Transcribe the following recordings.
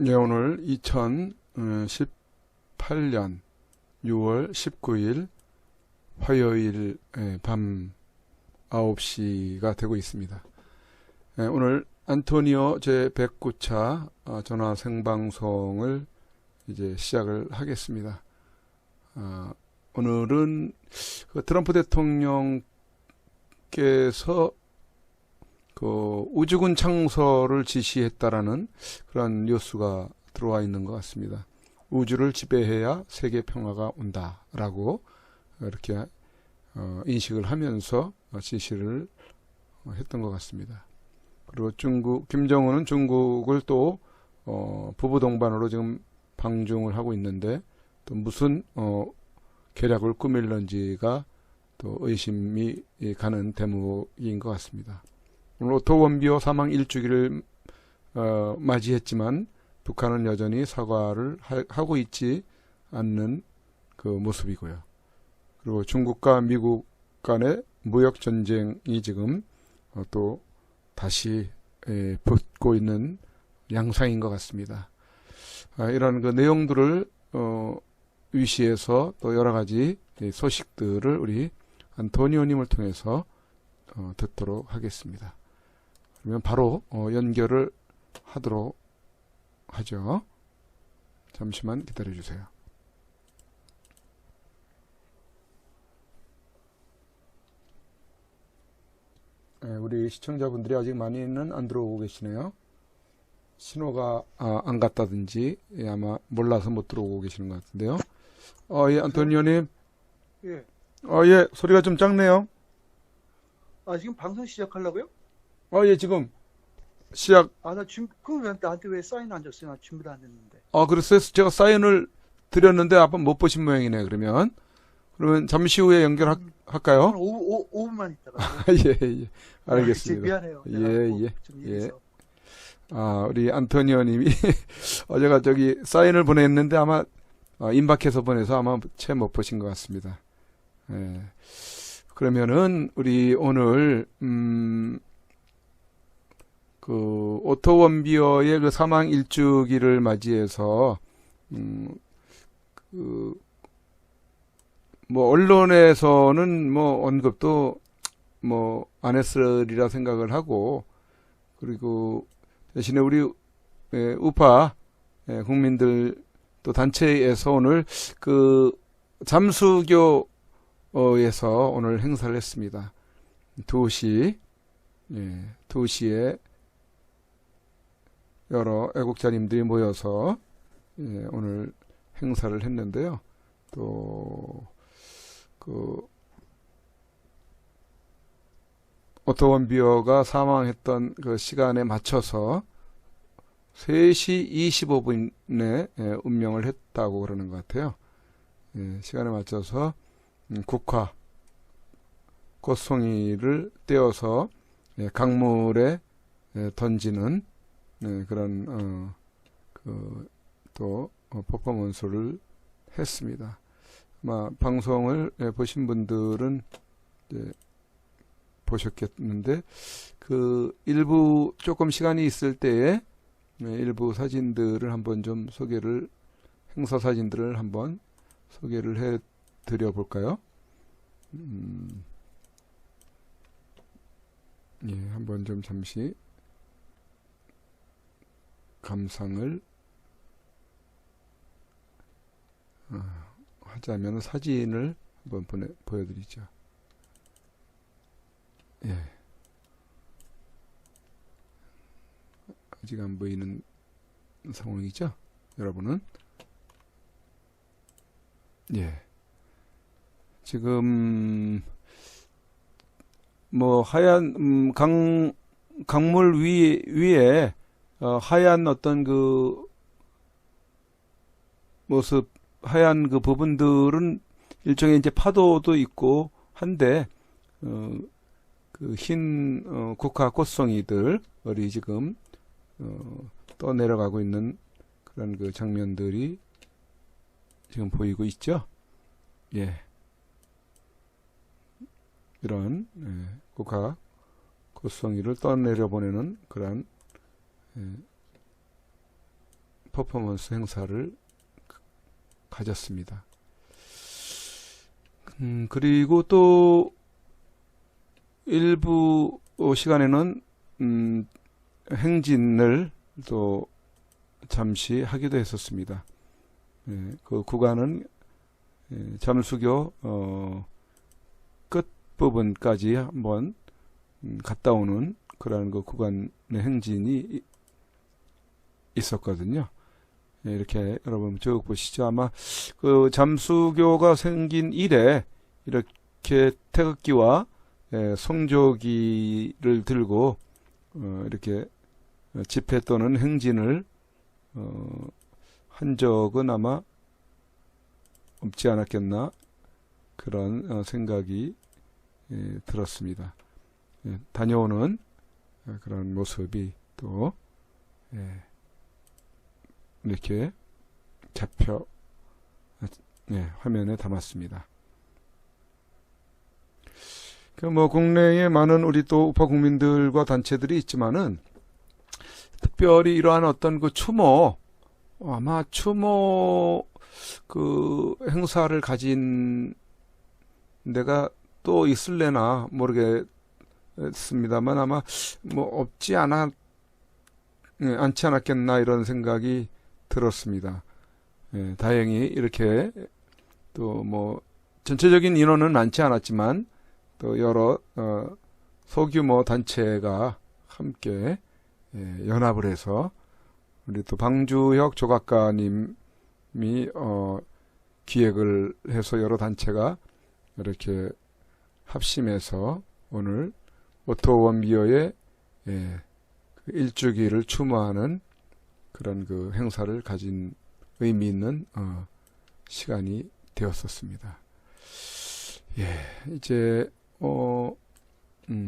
네, 오늘 2018년 6월 19일 화요일 밤 9시가 되고 있습니다. 오늘 안토니오 제109차 전화 생방송을 이제 시작을 하겠습니다. 오늘은 트럼프 대통령께서 우주군 창설을 지시했다라는 그런 뉴스가 들어와 있는 것 같습니다. 우주를 지배해야 세계 평화가 온다라고 이렇게 인식을 하면서 지시를 했던 것 같습니다. 그리고 김정은은 중국을 또 부부 동반으로 지금 방중을 하고 있는데 또 무슨 계략을 꾸밀는지가 또 의심이 가는 대목인 것 같습니다. 오늘 오토 원비어 사망 1주기를 맞이했지만 북한은 여전히 사과를 하고 있지 않는 그 모습이고요. 그리고 중국과 미국 간의 무역 전쟁이 지금 또 다시 붙고 있는 양상인 것 같습니다. 이런 그 내용들을 위시해서 또 여러 가지 소식들을 우리 안토니오님을 통해서 듣도록 하겠습니다. 그러면 바로 연결을 하도록 하죠. 잠시만 기다려 주세요. 우리 시청자분들이 아직 많이는 안 들어오고 계시네요. 신호가 안 갔다든지 아마 몰라서 못 들어오고 계시는 것 같은데요. 예, 안토니오님. 예. 예, 소리가 좀 작네요. 지금 방송 시작하려고요? 예, 지금 시작. 나 그럼 나한테 왜 사인 안 줬어요? 나 준비도 안 됐는데. 그래서 제가 사인을 드렸는데 아빠 못 보신 모양이네, 그러면 잠시 후에 연결할까요? 5분만 있다가. 예, 알겠습니다. 미안해요. 예. 우리 안토니오님이 제가 저기 사인을 보냈는데 아마 임박해서 보내서 아마 채 못 보신 것 같습니다. 예. 그러면은 우리 오늘 그 오토 원비어의 그 사망 1주기를 맞이해서 뭐 언론에서는 뭐 언급도 뭐 안 했으리라 생각을 하고, 그리고 대신에 우리 우파 국민들 또 단체에서 오늘 그 잠수교에서 오늘 행사를 했습니다. 2시에 여러 애국자님들이 모여서 오늘 행사를 했는데요. 또 오토 원비어가 사망했던 그 시간에 맞춰서 3시 25분에 운명을 했다고 그러는 것 같아요. 시간에 맞춰서 국화 꽃송이를 떼어서 강물에 던지는 그런 또 퍼포먼스를 했습니다. 아마 방송을 보신 분들은 보셨겠는데 그 일부 조금 시간이 있을 때에 일부 사진들을 한번 좀 행사 사진들을 한번 소개를 해 드려 볼까요? 한번 좀 잠시 감상을 하자면 사진을 한번 보여드리죠. 아직 안 보이는 상황이죠, 여러분은? 지금 뭐 하얀 강물 위에 하얀 어떤 그 모습, 하얀 그 부분들은 일종의 이제 파도도 있고 한데 그 흰 국화 꽃송이들이 지금 떠내려가고 있는 그런 그 장면들이 지금 보이고 있죠. 이런 국화 꽃송이를 떠내려 보내는 그런 퍼포먼스 행사를 가졌습니다. 그리고 또 일부 시간에는 행진을 또 잠시 하기도 했었습니다. 그 구간은 잠수교 끝부분까지 한번 갔다 오는 그런 그 구간의 행진이 있었거든요. 이렇게 여러분 쭉 보시죠. 아마 그 잠수교가 생긴 이래 이렇게 태극기와 성조기를 들고 이렇게 집회 또는 행진을 한 적은 아마 없지 않았겠나 그런 생각이 들었습니다. 다녀오는 그런 모습이 또 이렇게 잡혀 화면에 담았습니다. 그 뭐 국내에 많은 우리 또 우파 국민들과 단체들이 있지만은 특별히 이러한 어떤 그 추모 아마 추모 그 행사를 가진 데가 또 있을래나 모르겠습니다만 아마 뭐 없지 않지 않았겠나 이런 생각이 들었습니다. 다행히 이렇게 또 뭐 전체적인 인원은 많지 않았지만 또 여러 소규모 단체가 함께 연합을 해서 우리 또 방주혁 조각가님이 기획을 해서 여러 단체가 이렇게 합심해서 오늘 오토원비어의 일주기를 추모하는 그런 그 행사를 가진 의미 있는 시간이 되었었습니다. 이제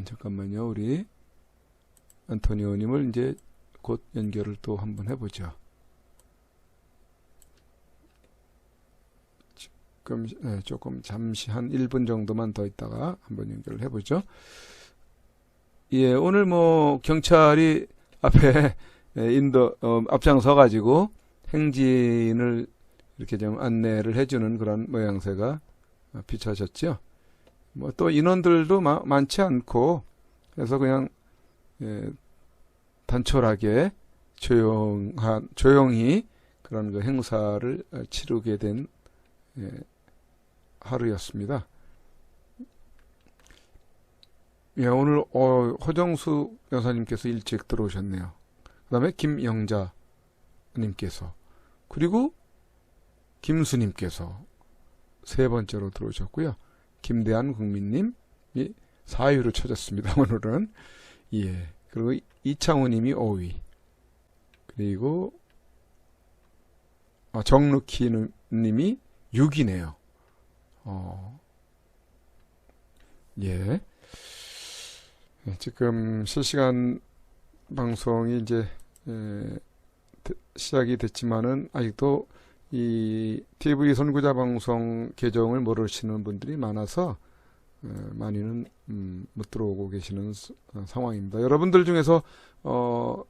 잠깐만요. 우리 안토니오님을 이제 곧 연결을 또 한번 해보죠. 조금 잠시 한 1분 정도만 더 있다가 한번 연결을 해보죠. 오늘 뭐 경찰이 앞에 앞장서 가지고 행진을 이렇게 좀 안내를 해주는 그런 모양새가 비춰졌죠. 뭐 또 인원들도 많지 않고 그래서 그냥 단촐하게 조용히 그런 그 행사를 치르게 된 하루였습니다. 오늘 허정수 여사님께서 일찍 들어오셨네요. 그 다음에 김영자님께서 그리고 김수님께서 세 번째로 들어오셨고요. 김대한 국민님이 4위로 쳐졌습니다. 오늘은 그리고 이창우님이 5위 그리고 정루키님이 6위네요. 지금 실시간 방송이 이제 시작이 됐지만은 아직도 이 TV 선구자 방송 계정을 모르시는 분들이 많아서 많이는 못 들어오고 계시는 상황입니다. 여러분들 중에서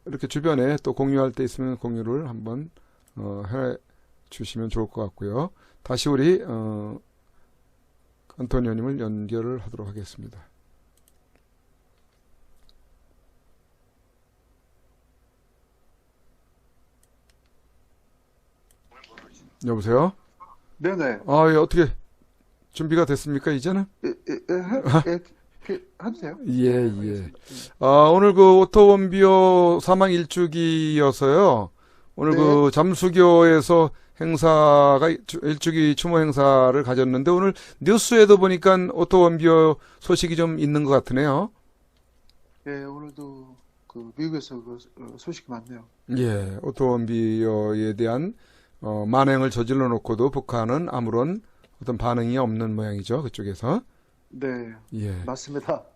이렇게 주변에 또 공유할 때 있으면 공유를 한번 해 주시면 좋을 것 같고요. 다시 우리 안토니오님을 연결을 하도록 하겠습니다. 여보세요? 네네. 어떻게 준비가 됐습니까, 이제는? 하세요. 오늘 그 오토원비어 사망 일주기여서요. 오늘 그 잠수교에서 행사가 일주기 추모 행사를 가졌는데 오늘 뉴스에도 보니까 오토원비어 소식이 좀 있는 것 같으네요. 오늘도 그 미국에서 그 소식이 많네요. 오토원비어에 대한 만행을 저질러 놓고도 북한은 아무런 어떤 반응이 없는 모양이죠. 그쪽에서. 네. 맞습니다.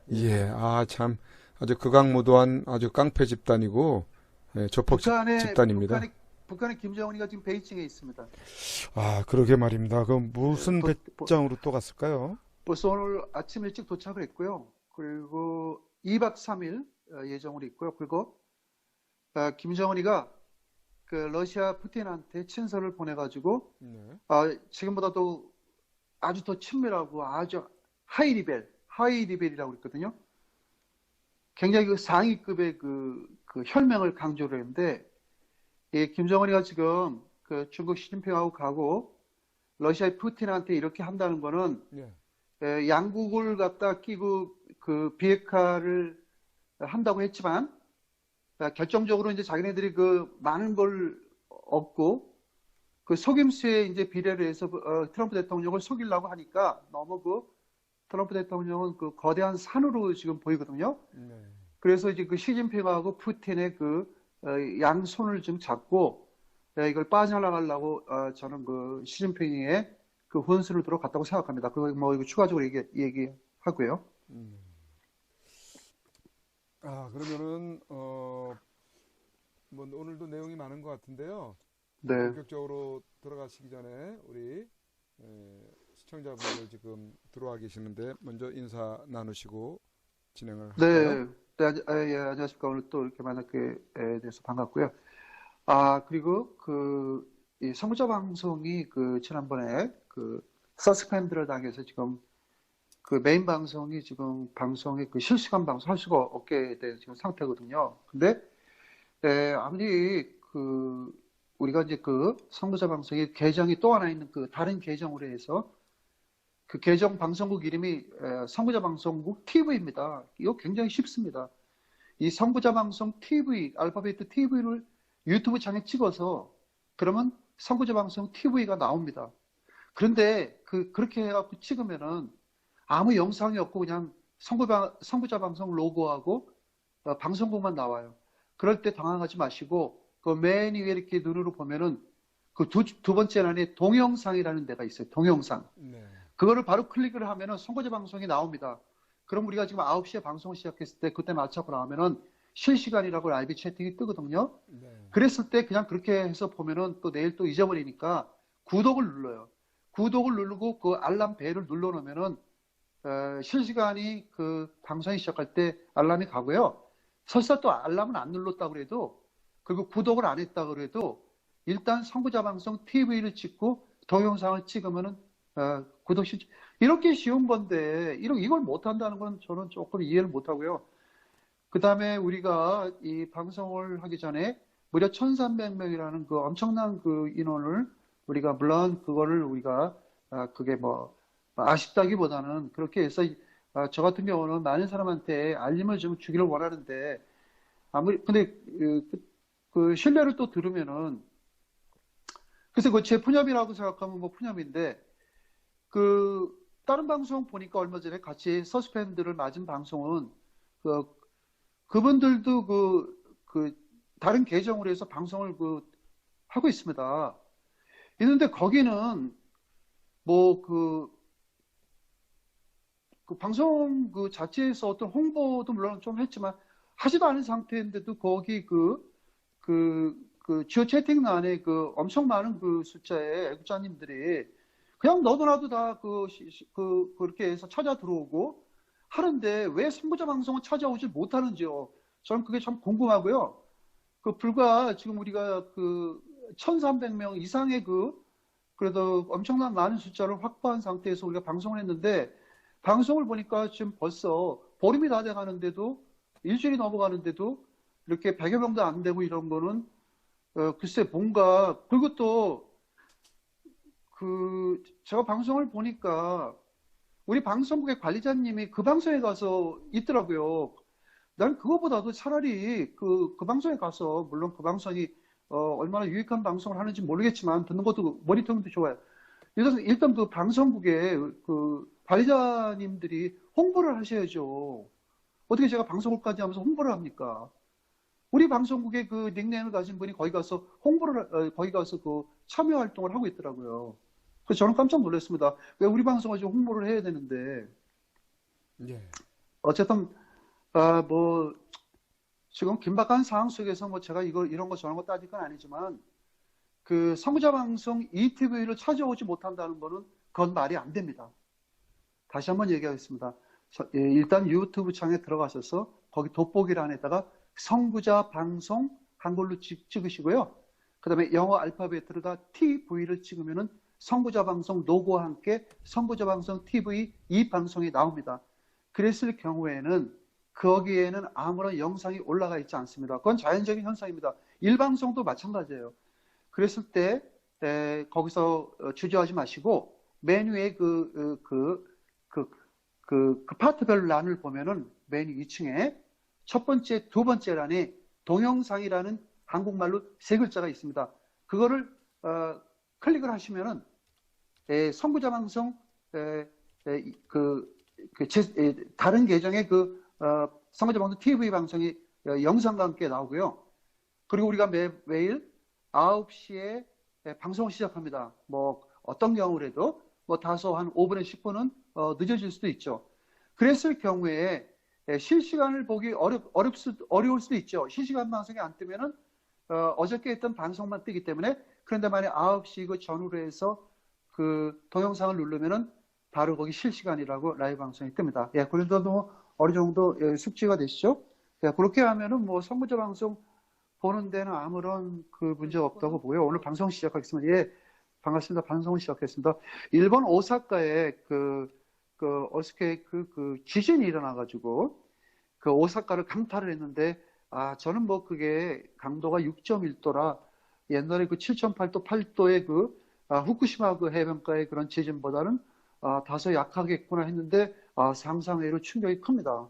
참 아주 극악무도한 아주 깡패 집단이고 조폭 집단입니다. 북한의 김정은이가 지금 베이징에 있습니다. 그러게 말입니다. 그럼 무슨 배짱으로 또 갔을까요? 벌써 오늘 아침 일찍 도착을 했고요. 그리고 2박 3일 예정으로 있고요. 그리고 김정은이가 그 러시아 푸틴한테 친서를 보내가지고 네. 지금보다도 아주 더 친밀하고 아주 하이 리벨이라고 그랬거든요. 굉장히 그 상위급의 그 혈맹을 강조를 했는데, 이 김정은이가 지금 그 중국 시진핑하고 가고 러시아의 푸틴한테 이렇게 한다는 거는 네. 양국을 갖다 끼고 그 비핵화를 한다고 했지만 결정적으로 이제 자기네들이 그 많은 걸 얻고 그 속임수에 이제 비례를 해서 트럼프 대통령을 속이려고 하니까 너무 그 트럼프 대통령은 그 거대한 산으로 지금 보이거든요. 네. 그래서 이제 그 시진핑하고 푸틴의 그 양손을 좀 잡고 이걸 빠져나가려고 저는 그 시진핑의 그 혼수를 들어갔다고 생각합니다. 그거 뭐 이거 추가적으로 얘기하고요. 그러면은 뭐 오늘도 내용이 많은 것 같은데요. 네, 본격적으로 들어가시기 전에 우리 시청자분들 지금 들어와 계시는데 먼저 인사 나누시고 진행을 할까요? 예, 안녕하십니까. 오늘 또 이렇게 만나게 돼서 반갑고요. 그리고 이 선구자 방송이 그 지난번에 그 서스펜드를 당해서 지금 그 메인 방송이 지금 방송에 그 실시간 방송 할 수가 없게 된 지금 상태거든요. 근데 아무리 그 우리가 이제 그 선구자 방송의 계정이 또 하나 있는 그 다른 계정으로 해서 그 계정 방송국 이름이 선구자 방송국 TV입니다. 이거 굉장히 쉽습니다. 이 선구자 방송 TV, 알파벳 TV를 유튜브 창에 찍어서 그러면 선구자 방송 TV가 나옵니다. 그런데 그렇게 해갖고 찍으면은 아무 영상이 없고 그냥 선구자 방송 로고하고 방송국만 나와요. 그럴 때 당황하지 마시고 그 맨 위에 이렇게 눈으로 보면은 그 두 번째란에 동영상이라는 데가 있어요. 동영상. 네. 그거를 바로 클릭을 하면은 선거제 방송이 나옵니다. 그럼 우리가 지금 9시에 방송을 시작했을 때 그때 맞춰서 나오면은 실시간이라고 라이브 채팅이 뜨거든요. 네. 그랬을 때 그냥 그렇게 해서 보면은 또 내일 또 잊어버리니까 구독을 눌러요. 구독을 누르고 그 알람 벨을 눌러놓으면은 실시간이 그 방송이 시작할 때 알람이 가고요. 설사 또 알람은 안 눌렀다 그래도 그리고 구독을 안 했다 그래도 일단 선구자 방송 TV를 찍고 동영상을 찍으면은 구독 시 이렇게 쉬운 건데 이걸 못 한다는 건 저는 조금 이해를 못 하고요. 그 다음에 우리가 이 방송을 하기 전에 무려 1,300명이라는 그 엄청난 그 인원을 우리가 물론 그거를 우리가 그게 뭐 아쉽다기보다는 그렇게 해서 저 같은 경우는 많은 사람한테 알림을 좀 주기를 원하는데 근데 그 신뢰를 또 들으면은 그래서 그 제 푸념이라고 생각하면 뭐 푸념인데 그 다른 방송 보니까 얼마 전에 같이 서스펜드를 맞은 방송은 그분들도 그 다른 계정으로 해서 방송을 하고 있습니다. 있는데 거기는 뭐 그 방송 그 자체에서 어떤 홍보도 물론 좀 했지만 하지도 않은 상태인데도 거기 지오 채팅란에 그 엄청 많은 그 숫자의 애국자님들이 그냥 너도 나도 다 그렇게 해서 찾아 들어오고 하는데 왜 선구자 방송은 찾아오지 못하는지요. 저는 그게 참 궁금하고요. 불과 지금 우리가 1,300명 이상의 그래도 엄청난 많은 숫자를 확보한 상태에서 우리가 방송을 했는데 방송을 보니까 지금 벌써 보름이 다 돼가는데도 일주일이 넘어가는데도 이렇게 100여 명도 안 되고 이런 거는 글쎄 뭔가 그리고 또 제가 방송을 보니까 우리 방송국의 관리자님이 그 방송에 가서 있더라고요. 난 그거보다도 차라리 그 방송에 가서 물론 그 방송이 얼마나 유익한 방송을 하는지 모르겠지만 듣는 것도 모니터링도 좋아요. 일단 그 방송국의 그 관리자님들이 홍보를 하셔야죠. 어떻게 제가 방송국까지 하면서 홍보를 합니까? 우리 방송국의 그 닉네임을 가진 분이 거기 가서 거기 가서 참여 활동을 하고 있더라고요. 그래서 저는 깜짝 놀랐습니다. 왜 우리 방송을 좀 홍보를 해야 되는데. 예. 어쨌든, 뭐, 지금 긴박한 상황 속에서 뭐 제가 이런 거 저런 거 따질 건 아니지만, 그 선구자 방송 ETV를 찾아오지 못한다는 거는 그건 말이 안 됩니다. 다시 한번 얘기하겠습니다. 일단 유튜브 창에 들어가셔서 거기 돋보기란에다가 선구자 방송 한글로 찍으시고요. 그다음에 영어 알파벳으로다 TV를 찍으면은 선구자 방송 로고와 함께 선구자 방송 TV 이 방송이 나옵니다. 그랬을 경우에는 거기에는 아무런 영상이 올라가 있지 않습니다. 그건 자연적인 현상입니다. 일방송도 마찬가지예요. 그랬을 때 거기서 주저하지 마시고 메뉴의 그 파트별 란을 보면은 메뉴 2층에 첫 번째, 두 번째 란에 동영상이라는 한국말로 세 글자가 있습니다. 그거를 클릭을 하시면은 선구자 방송 다른 계정의 선구자 방송 TV 방송이 영상과 함께 나오고요. 그리고 우리가 매일 9시에 방송을 시작합니다. 뭐 어떤 경우라도 뭐 다소 한 5분에 10분은 늦어질 수도 있죠. 그랬을 경우에 실시간을 보기 어려울 수도 있죠. 실시간 방송이 안 뜨면은 어저께 했던 방송만 뜨기 때문에. 그런데 만약 9시 그 전후로 해서 그 동영상을 누르면은 바로 거기 실시간이라고 라이브 방송이 뜹니다. 예, 그래도 어느 정도 숙지가 되시죠? 예, 그렇게 하면은 뭐 선구자 방송 보는 데는 아무런 그 문제가 없다고 보여요. 오늘 방송 시작하겠습니다. 예, 반갑습니다. 방송을 시작했습니다. 일본 오사카에 어저께 지진이 일어나가지고 그 오사카를 강탈을 했는데, 저는 뭐 그게 강도가 6.1도라 옛날에 그 7.8도, 8도의 후쿠시마 그 해변가의 그런 지진보다는 다소 약하겠구나 했는데, 상상 외로 충격이 큽니다.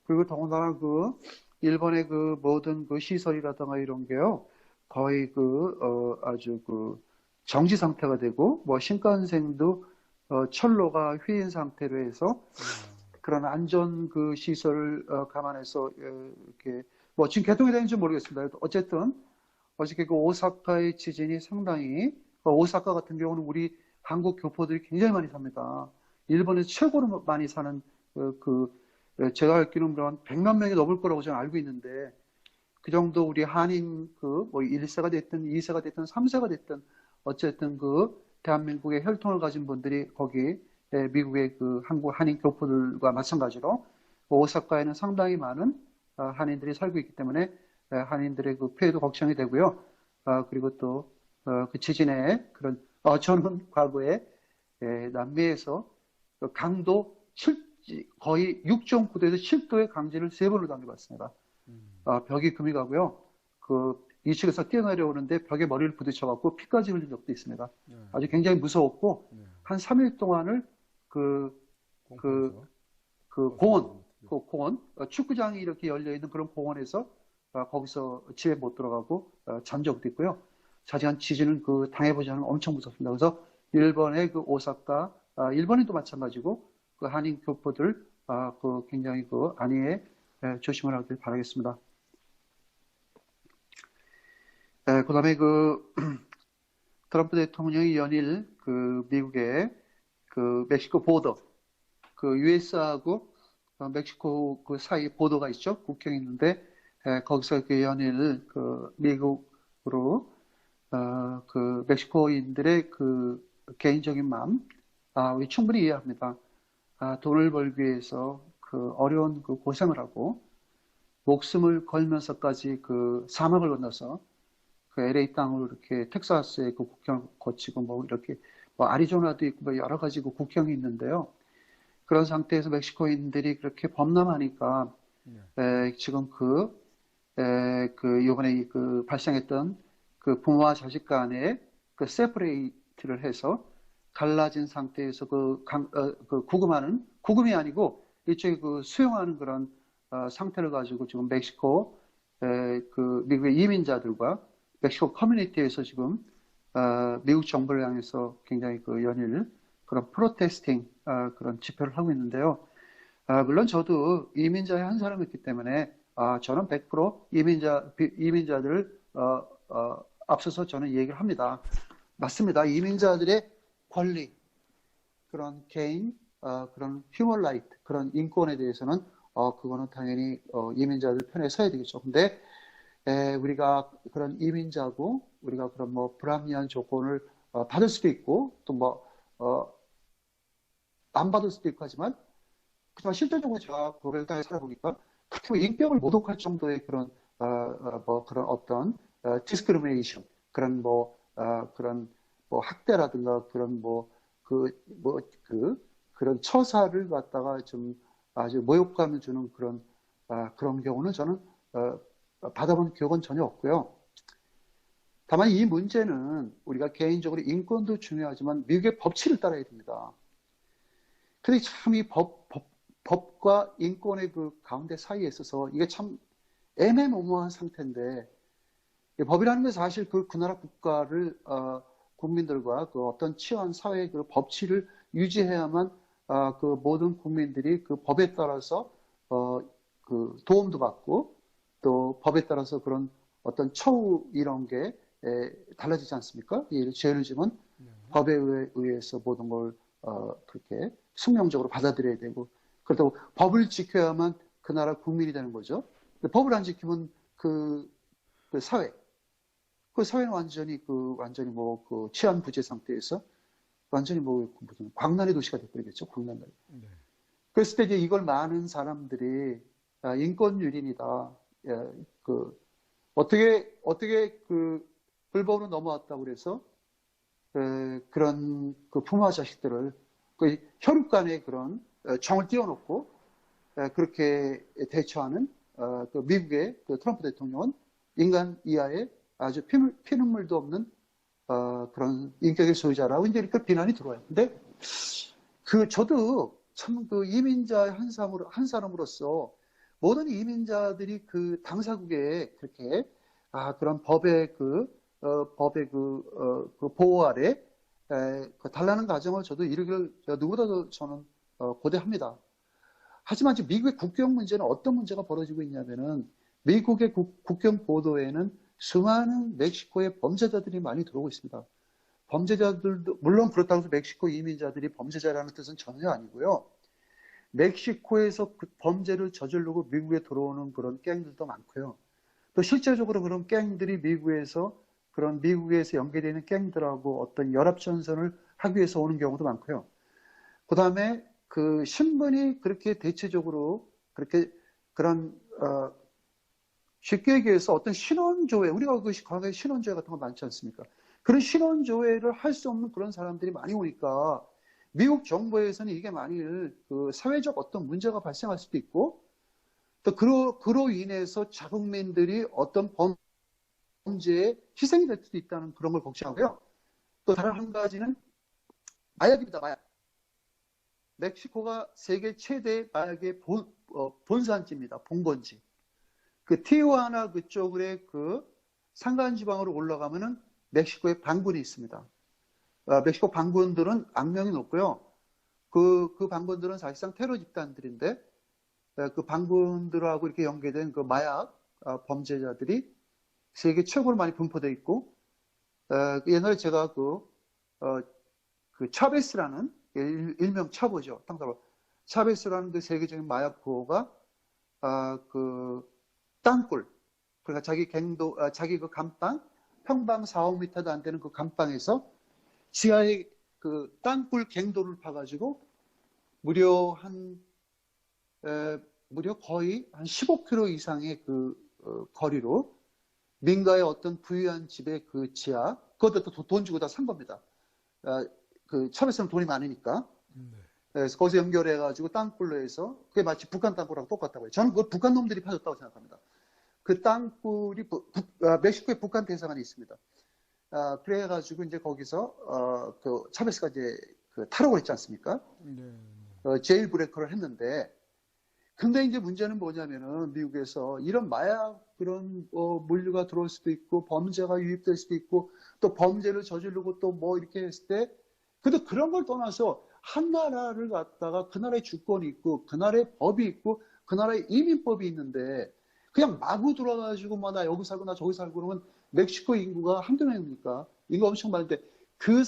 그리고 더군다나 일본의 모든 시설이라든가 이런 게요, 거의 아주 정지 상태가 되고, 뭐 신칸센도 철로가 휘인 상태로 해서 그런 안전 시설을 감안해서 이렇게 뭐 지금 개통이 되는지 모르겠습니다. 어쨌든 어저께 오사카의 지진이 상당히, 오사카 같은 경우는 우리 한국 교포들이 굉장히 많이 삽니다. 일본에서 최고로 많이 사는 제가 알기로는 한 100만 명이 넘을 거라고 저는 알고 있는데, 그 정도 우리 한인 뭐 1세가 됐든 2세가 됐든 3세가 됐든 어쨌든 대한민국의 혈통을 가진 분들이 거기 미국의 한국 한인 교포들과 마찬가지로 오사카에는 상당히 많은 한인들이 살고 있기 때문에 한인들의 피해도 걱정이 되고요. 그리고 또 그 지진에 저는 과거에 남미에서 강도 거의 6.9도에서 7도의 강진을 3번을 당해봤습니다. 벽이 금이 가고요. 2층에서 뛰어내려오는데 벽에 머리를 부딪혀갖고 피까지 흘린 적도 있습니다. 아주 굉장히 무서웠고, 한 3일 동안을 공원, 축구장이 이렇게 열려있는 그런 공원에서 거기서 집에 못 들어가고 잔 적도 있고요. 자세한 지진은 당해보지 않으면 엄청 무섭습니다. 그래서 일본의 오사카, 일본인도 마찬가지고 한인 교포들 굉장히 안위에 조심을 하길 바라겠습니다. 그 다음에 트럼프 대통령이 연일 미국의 멕시코 보더, US하고 멕시코 사이 보더가 있죠. 국경이 있는데, 거기서 연일 미국으로 멕시코인들의 개인적인 마음, 우리 충분히 이해합니다. 돈을 벌기 위해서 어려운 고생을 하고 목숨을 걸면서까지 사막을 건너서 LA 땅으로 이렇게 텍사스의 국경을 거치고 뭐 이렇게 뭐 아리조나도 있고 뭐 여러 가지 국경이 있는데요. 그런 상태에서 멕시코인들이 그렇게 범람하니까 지금 이번에 발생했던 부모와 자식 간에 세퍼레이트를 해서 갈라진 상태에서 구금이 아니고 일종의 수용하는 그런 상태를 가지고 지금 멕시코 미국의 이민자들과 멕시코 커뮤니티에서 지금 미국 정부를 향해서 굉장히 연일 그런 프로테스팅 그런 집회를 하고 있는데요. 물론 저도 이민자의 한 사람이기 때문에 저는 100% 이민자들을 앞서서 저는 얘기를 합니다. 맞습니다. 이민자들의 권리, 그런 개인, 그런 휴먼 라이트, 그런 인권에 대해서는 그거는 당연히 이민자들 편에 서야 되겠죠. 근데 우리가 그런 이민자고 우리가 그런 뭐 불합리한 조건을 받을 수도 있고 또 안 받을 수도 있고 하지만 실제적으로 제가 고려를 살아보니까 특히 인격을 모독할 정도의 그런 그런 어떤 디스크리미네이션, 그런 그런 학대라든가 그런 그런 처사를 갖다가 좀 아주 모욕감을 주는 그런 경우는 저는 받아본 기억은 전혀 없고요. 다만 이 문제는 우리가 개인적으로 인권도 중요하지만 미국의 법치를 따라야 됩니다. 근데 참 이 법과 인권의 그 가운데 사이에 있어서 이게 참 애매모호한 상태인데, 법이라는 게 사실 그 나라 국가를 국민들과 그 어떤 치안 사회의 그 법치를 유지해야만 그 모든 국민들이 그 법에 따라서 그 도움도 받고 또 법에 따라서 그런 어떤 처우 이런 게 달라지지 않습니까? 죄를 지면 법에 의해서 모든 걸 그렇게 숙명적으로 받아들여야 되고, 그렇다고 법을 지켜야만 그 나라 국민이 되는 거죠. 법을 안 지키면 그 사회는 완전히 치안 부재 상태에서 완전히 무슨 광란의 도시가 돼버리겠죠. 광란의. 네. 그랬을 때 이제 이걸 많은 사람들이 인권 유린이다. 어떻게 그 불법으로 넘어왔다고 그래서 그런 그 부모 자식들을 그 혈육간에 그런 총을 띄워놓고 그렇게 대처하는 그 미국의 그 트럼프 대통령은 인간 이하의 아주 피눈물도 없는 그런 인격의 소유자라고 이제 이렇게 비난이 들어와요. 근데 저도 참 그 이민자 한 사람으로서 모든 이민자들이 그 당사국에 그렇게 그런 법의 그 보호 아래 달라는 가정을 저도 이루기를 누구보다도 저는 고대합니다. 하지만 지금 미국의 국경 문제는 어떤 문제가 벌어지고 있냐면은 미국의 국경 보도에는 수많은 멕시코의 범죄자들이 많이 들어오고 있습니다. 범죄자들도 물론 그렇다고 해서 멕시코 이민자들이 범죄자라는 뜻은 전혀 아니고요. 멕시코에서 그 범죄를 저지르고 미국에 들어오는 그런 갱들도 많고요. 또 실제적으로 그런 갱들이 미국에서 연계되어 있는 갱들하고 어떤 연합전선을 하기 위해서 오는 경우도 많고요. 그 다음에 그 신분이 그렇게 대체적으로 그렇게 쉽게 얘기해서 어떤 신원조회, 우리가 과거에 신원조회 같은 거 많지 않습니까? 그런 신원조회를 할 수 없는 그런 사람들이 많이 오니까 미국 정부에서는 이게 만일 그 사회적 어떤 문제가 발생할 수도 있고 또 그로 인해서 자국민들이 어떤 범죄에 희생이 될 수도 있다는 그런 걸 걱정하고요. 또 다른 한 가지는 마약입니다. 마약. 멕시코가 세계 최대 마약의 본산지입니다. 본건지. 그 티후아나 그쪽에 그 산간지방으로 올라가면은 멕시코에 반군이 있습니다. 멕시코 반군들은 악명이 높고요. 그 반군들은 사실상 테러 집단들인데 그 반군들하고 이렇게 연계된 그 마약 범죄자들이 세계 최고로 많이 분포되어 있고 옛날에 제가 그 차베스라는 일명 차보죠. 당사로 차베스라는 그 세계적인 마약 부호가 그 땅굴, 그러니까 자기 그 감방 평방 4-5m도 안 되는 그 감방에서 지하에 그 땅굴 갱도를 파가지고 무려 거의 한 15km 이상의 그 거리로 민가의 어떤 부유한 집의 그 지하, 그것도 또 돈 주고 다 산 겁니다. 그 차베스는 돈이 많으니까. 그래서 거기서 연결해가지고 땅굴로 해서 그게 마치 북한 땅굴하고 똑같다고 해요. 저는 그걸 북한 놈들이 파줬다고 생각합니다. 그 땅굴이 멕시코에 북한 대사관이 있습니다. 그래가지고 이제 거기서 그 차베스가 이제 그 탈옥을 했지 않습니까? 제일 브레이커를 했는데, 근데 이제 문제는 뭐냐면은 미국에서 이런 마약 그런 물류가 들어올 수도 있고 범죄가 유입될 수도 있고 또 범죄를 저지르고 또 뭐 이렇게 했을 때, 근데 그런 걸 떠나서 한 나라를 갖다가 그 나라의 주권이 있고 그 나라의 법이 있고 그 나라의 이민법이 있는데 그냥 마구 들어와가지고 뭐 나 여기 살고 나 저기 살고 그러면 멕시코 인구가 한두 명입니까? 인구가 엄청 많은데 그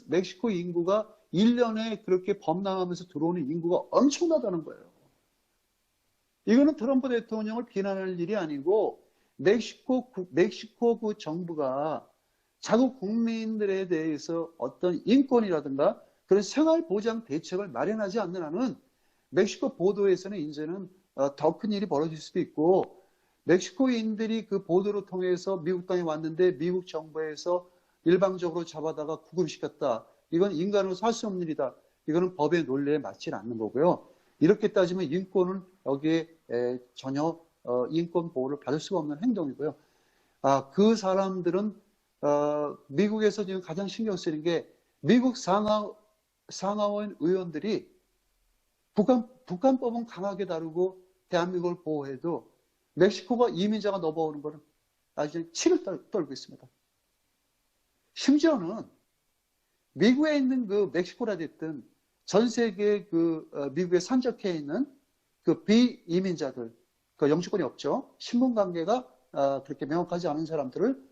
멕시코 인구가 1년에 그렇게 범람하면서 들어오는 인구가 엄청나다는 거예요. 이거는 트럼프 대통령을 비난할 일이 아니고 멕시코 그 정부가 자국 국민들에 대해서 어떤 인권이라든가 그런 생활보장 대책을 마련하지 않는 한은 멕시코 보도에서는 이제는 더 큰 일이 벌어질 수도 있고 멕시코인들이 그 보도를 통해서 미국 땅에 왔는데 미국 정부에서 일방적으로 잡아다가 구금시켰다. 이건 인간으로서 할 수 없는 일이다. 이거는 법의 논리에 맞지 않는 거고요. 이렇게 따지면 인권은 여기에 전혀 인권 보호를 받을 수가 없는 행동이고요. 그 사람들은 미국에서 지금 가장 신경 쓰이는 게 미국 상하원 의원들이 북한법은 강하게 다루고 대한민국을 보호해도 멕시코가 이민자가 넘어오는 것은 아주 치를 떨고 있습니다. 심지어는 미국에 있는 그 멕시코라 됐든 전 세계 미국에 산적해 있는 그 비이민자들, 그 영주권이 없죠. 신분 관계가 그렇게 명확하지 않은 사람들을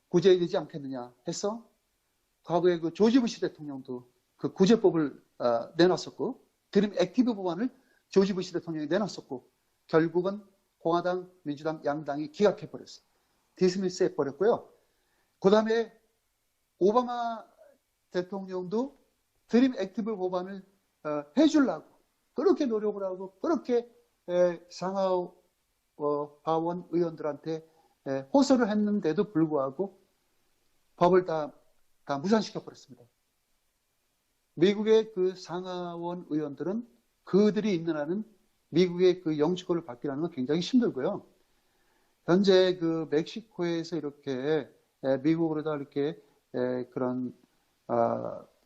구제해야 되지 않겠느냐 해서 과거에 그 조지 부시 대통령도 그 구제법을 내놨었고 드림 액티브 법안을 조지 부시 대통령이 내놨었고 결국은 공화당, 민주당 양당이 기각해버렸어요. 디스미스 해버렸고요. 그 다음에 오바마 대통령도 드림 액티브 법안을 해주려고 그렇게 노력을 하고 그렇게 상하원 의원들한테 호소를 했는데도 불구하고 법을 다 무산시켜버렸습니다. 미국의 그 상하원 의원들은 그들이 있는 한은 미국의 그 영주권을 받기라는 건 굉장히 힘들고요. 현재 그 멕시코에서 이렇게 미국으로다 이렇게 그런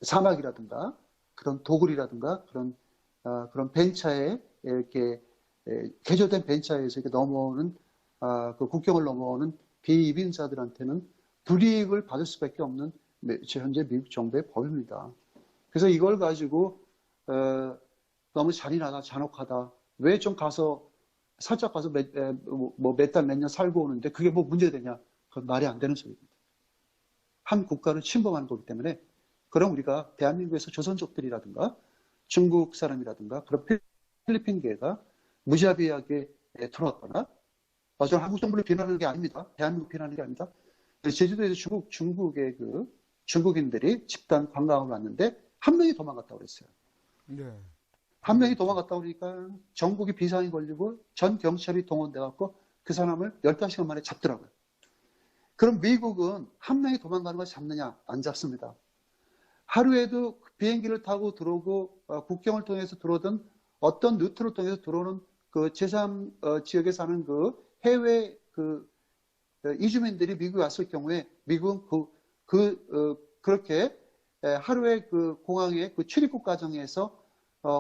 사막이라든가 그런 도굴이라든가 그런 벤차에 이렇게 개조된 벤차에서 이렇게 넘어오는 그 국경을 넘어오는 비이민자들한테는 불이익을 받을 수밖에 없는 현재 미국 정부의 법입니다. 그래서 이걸 가지고 너무 잔인하다, 잔혹하다. 왜 좀 살짝 가서 몇 달, 몇 년 살고 오는데 그게 뭐 문제되냐? 그건 말이 안 되는 소리입니다. 한 국가를 침범하는 거기 때문에 그럼 우리가 대한민국에서 조선족들이라든가 중국 사람이라든가 그런 필리핀계가 무자비하게 들어왔거나 저는 한국 정부를 비난하는 게 아닙니다. 대한민국 비난하는 게 아닙니다. 제주도에서 중국의 그 중국인들이 집단 관광을 왔는데 한 명이 도망갔다고 그랬어요. 네. 한 명이 도망갔다고 그러니까 전국이 비상이 걸리고 전 경찰이 동원돼 갖고 그 사람을 15시간 만에 잡더라고요. 그럼 미국은 한 명이 도망가는 걸 잡느냐? 안 잡습니다. 하루에도 비행기를 타고 들어오고 국경을 통해서 들어오던 어떤 루트를 통해서 들어오는 그 제3 지역에 사는 그 해외 그 이주민들이 미국에 왔을 경우에 미국은 그렇게 하루에 그 공항에 그 출입국 과정에서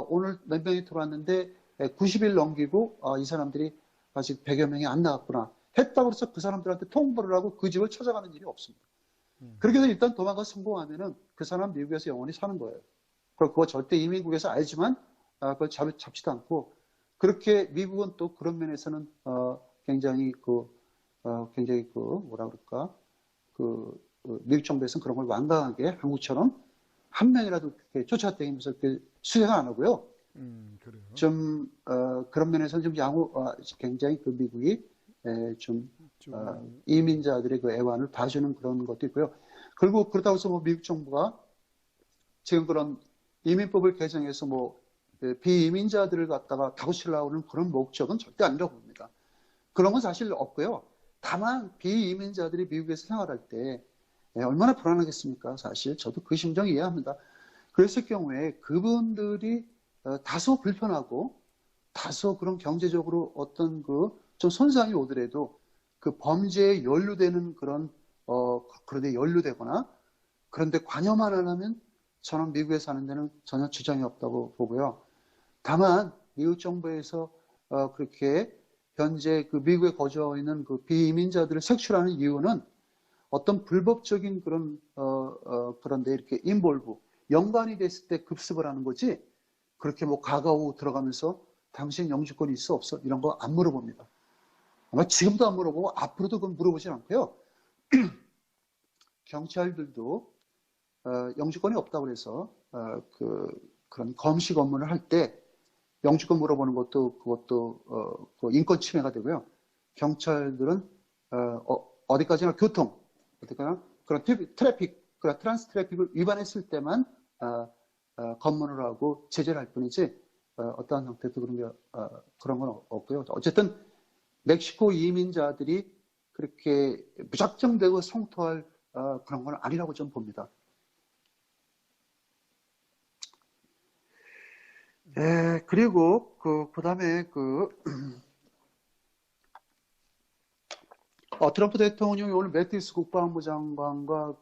오늘 몇 명이 들어왔는데 90일 넘기고 이 사람들이 아직 100여 명이 안 나왔구나 했다고 해서 그 사람들한테 통보를 하고 그 집을 찾아가는 일이 없습니다. 그렇게 해서 일단 도망가 성공하면은 그 사람 미국에서 영원히 사는 거예요. 그거 절대 이민국에서 알지만 그걸 잡지도 않고 그렇게 미국은 또 그런 면에서는 굉장히 뭐라 그럴까 미국 정부에서는 그런 걸 완강하게 한국처럼 한 명이라도 그렇게 쫓아다니면서 수행을 안 하고요. 그래요. 좀 그런 면에서는 좀 굉장히 그 미국이 이민자들의 그 애환을 봐주는 그런 것도 있고요. 그리고 그렇다고 해서 뭐 미국 정부가 지금 그런 이민법을 개정해서 뭐 비이민자들을 갖다가 다구치려고 하는 그런 목적은 절대 아니라고 봅니다. 그런 건 사실 없고요. 다만 비이민자들이 미국에서 생활할 때 얼마나 불안하겠습니까? 사실 저도 그 심정 이해합니다. 그랬을 경우에 그분들이 다소 불편하고 다소 그런 경제적으로 어떤 좀 손상이 오더라도 그 범죄에 연루되는 그런데 연루되거나 그런데 관여만 안 하면 저는 미국에 사는 데는 전혀 지장이 없다고 보고요. 다만 미국 정부에서 그렇게 현재 그 미국에 거주하고 있는 그 비이민자들을 색출하는 이유는 어떤 불법적인 그런데 이렇게 연관이 됐을 때 급습을 하는 거지 그렇게 뭐 가가오 들어가면서 당신 영주권이 있어 없어 이런 거 안 물어봅니다. 아마 지금도 안 물어보고 앞으로도 그건 물어보진 않고요. 경찰들도 영주권이 없다고 해서 그런 검식 업무를 할 때 영주권 물어보는 그것도 인권 침해가 되고요. 경찰들은 어디까지나 어디까지나 그런 트랜스 트래픽을 위반했을 때만 검문을 하고 제재를 할 뿐이지 어떠한 형태도 그런 건 없고요. 어쨌든 멕시코 이민자들이 그렇게 무작정되고 성토할 그런 건 아니라고 좀 봅니다. 그리고 그다음에 트럼프 대통령이 오늘 매티스 국방부 장관과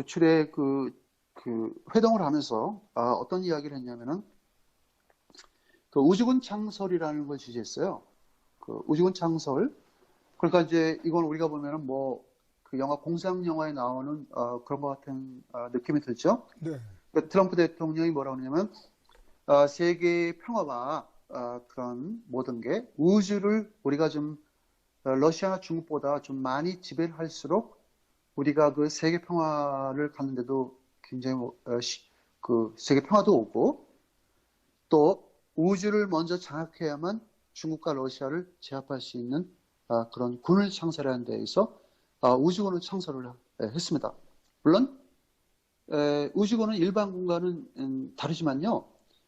출애 회동을 하면서 어떤 이야기를 했냐면은 우주군 창설이라는 걸 지지했어요. 우주군 창설. 그러니까 이제 이건 우리가 보면은 영화 공상 영화에 나오는 그런 것 같은 느낌이 들죠. 네. 그러니까 트럼프 대통령이 뭐라고 하냐면 세계 평화와 그런 모든 게 우주를 우리가 좀 러시아나 중국보다 좀 많이 지배를 할수록 우리가 그 세계 평화를 갖는데도 굉장히 세계 평화도 오고 또 우주를 먼저 장악해야만 중국과 러시아를 제압할 수 있는 그런 군을 창설하는 데 있어 우주군을 창설을 했습니다. 물론 우주군은 일반 군과는 다르지만요.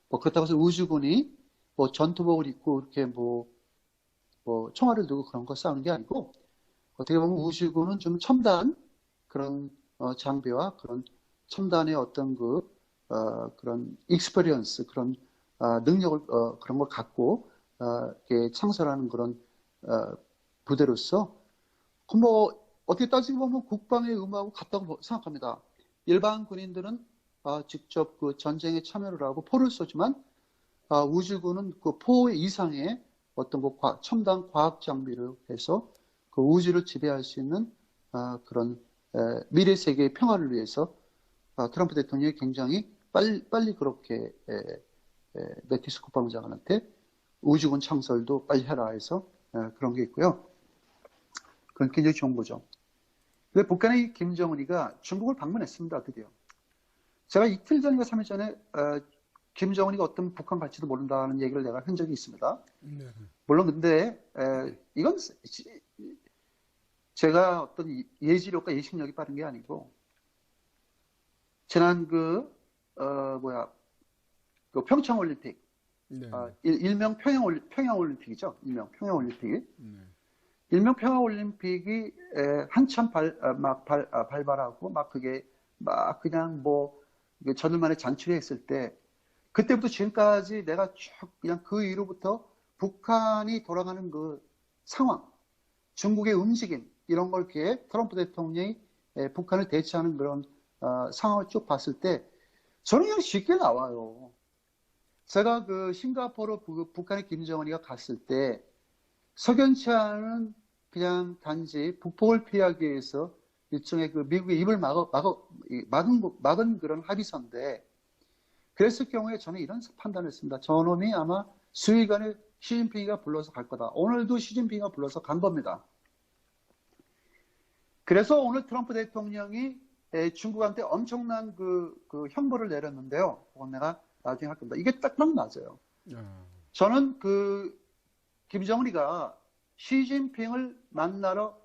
그렇다고 해서 우주군이 전투복을 입고 이렇게 총알을 들고 그런 거 싸우는 게 아니고 어떻게 보면 우주군은 좀 첨단 그런 장비와 그런 첨단의 어떤 그런 익스페리언스 그런 능력을 그런 걸 갖고 이렇게 창설하는 그런 부대로서 어떻게 따지고 보면 국방의 의무하고 같다고 생각합니다. 일반 군인들은 직접 전쟁에 참여를 하고 포를 쏘지만 우주군은 포 이상의 어떤 첨단 과학 장비를 해서 우주를 지배할 수 있는 그런 미래 세계의 평화를 위해서 트럼프 대통령이 굉장히 빨리 그렇게 매티스 국방부 장관한테 우주군 창설도 빨리 해라 해서 그런 게 있고요. 그건 굉장히 좋은 거죠. 근데 북한의 김정은이가 중국을 방문했습니다. 드디어. 제가 이틀 전인가 3일 전에 김정은이가 어떤 북한 갈지도 모른다는 얘기를 내가 한 적이 있습니다. 네. 물론 근데 이건 제가 어떤 예지력과 예측력이 빠른 게 아니고 지난 평창올림픽 네. 일명 평양올림픽이죠. 일명 평양올림픽. 네. 일명 평화올림픽이 한참 발발하고 그게 그냥 저들만의 잔치를 했을 때 그때부터 지금까지 내가 쭉 그냥 그 이후로부터 북한이 돌아가는 그 상황, 중국의 움직임 이런 걸 이렇게 트럼프 대통령이 북한을 대처하는 그런 상황을 쭉 봤을 때 저는 그냥 쉽게 나와요. 제가 싱가포르 북한의 김정은이가 갔을 때 석연치 않은 그냥 단지 북폭을 피하기 위해서 일종의 미국의 입을 막은 그런 합의서인데 그랬을 경우에 저는 이런 판단을 했습니다. 저놈이 아마 수의관을 시진핑이가 불러서 갈 거다. 오늘도 시진핑이가 불러서 간 겁니다. 그래서 오늘 트럼프 대통령이 중국한테 엄청난 형벌을 내렸는데요. 그건 내가 나중에 할 겁니다. 이게 딱 맞아요. 저는 김정은이가 시진핑을 만나러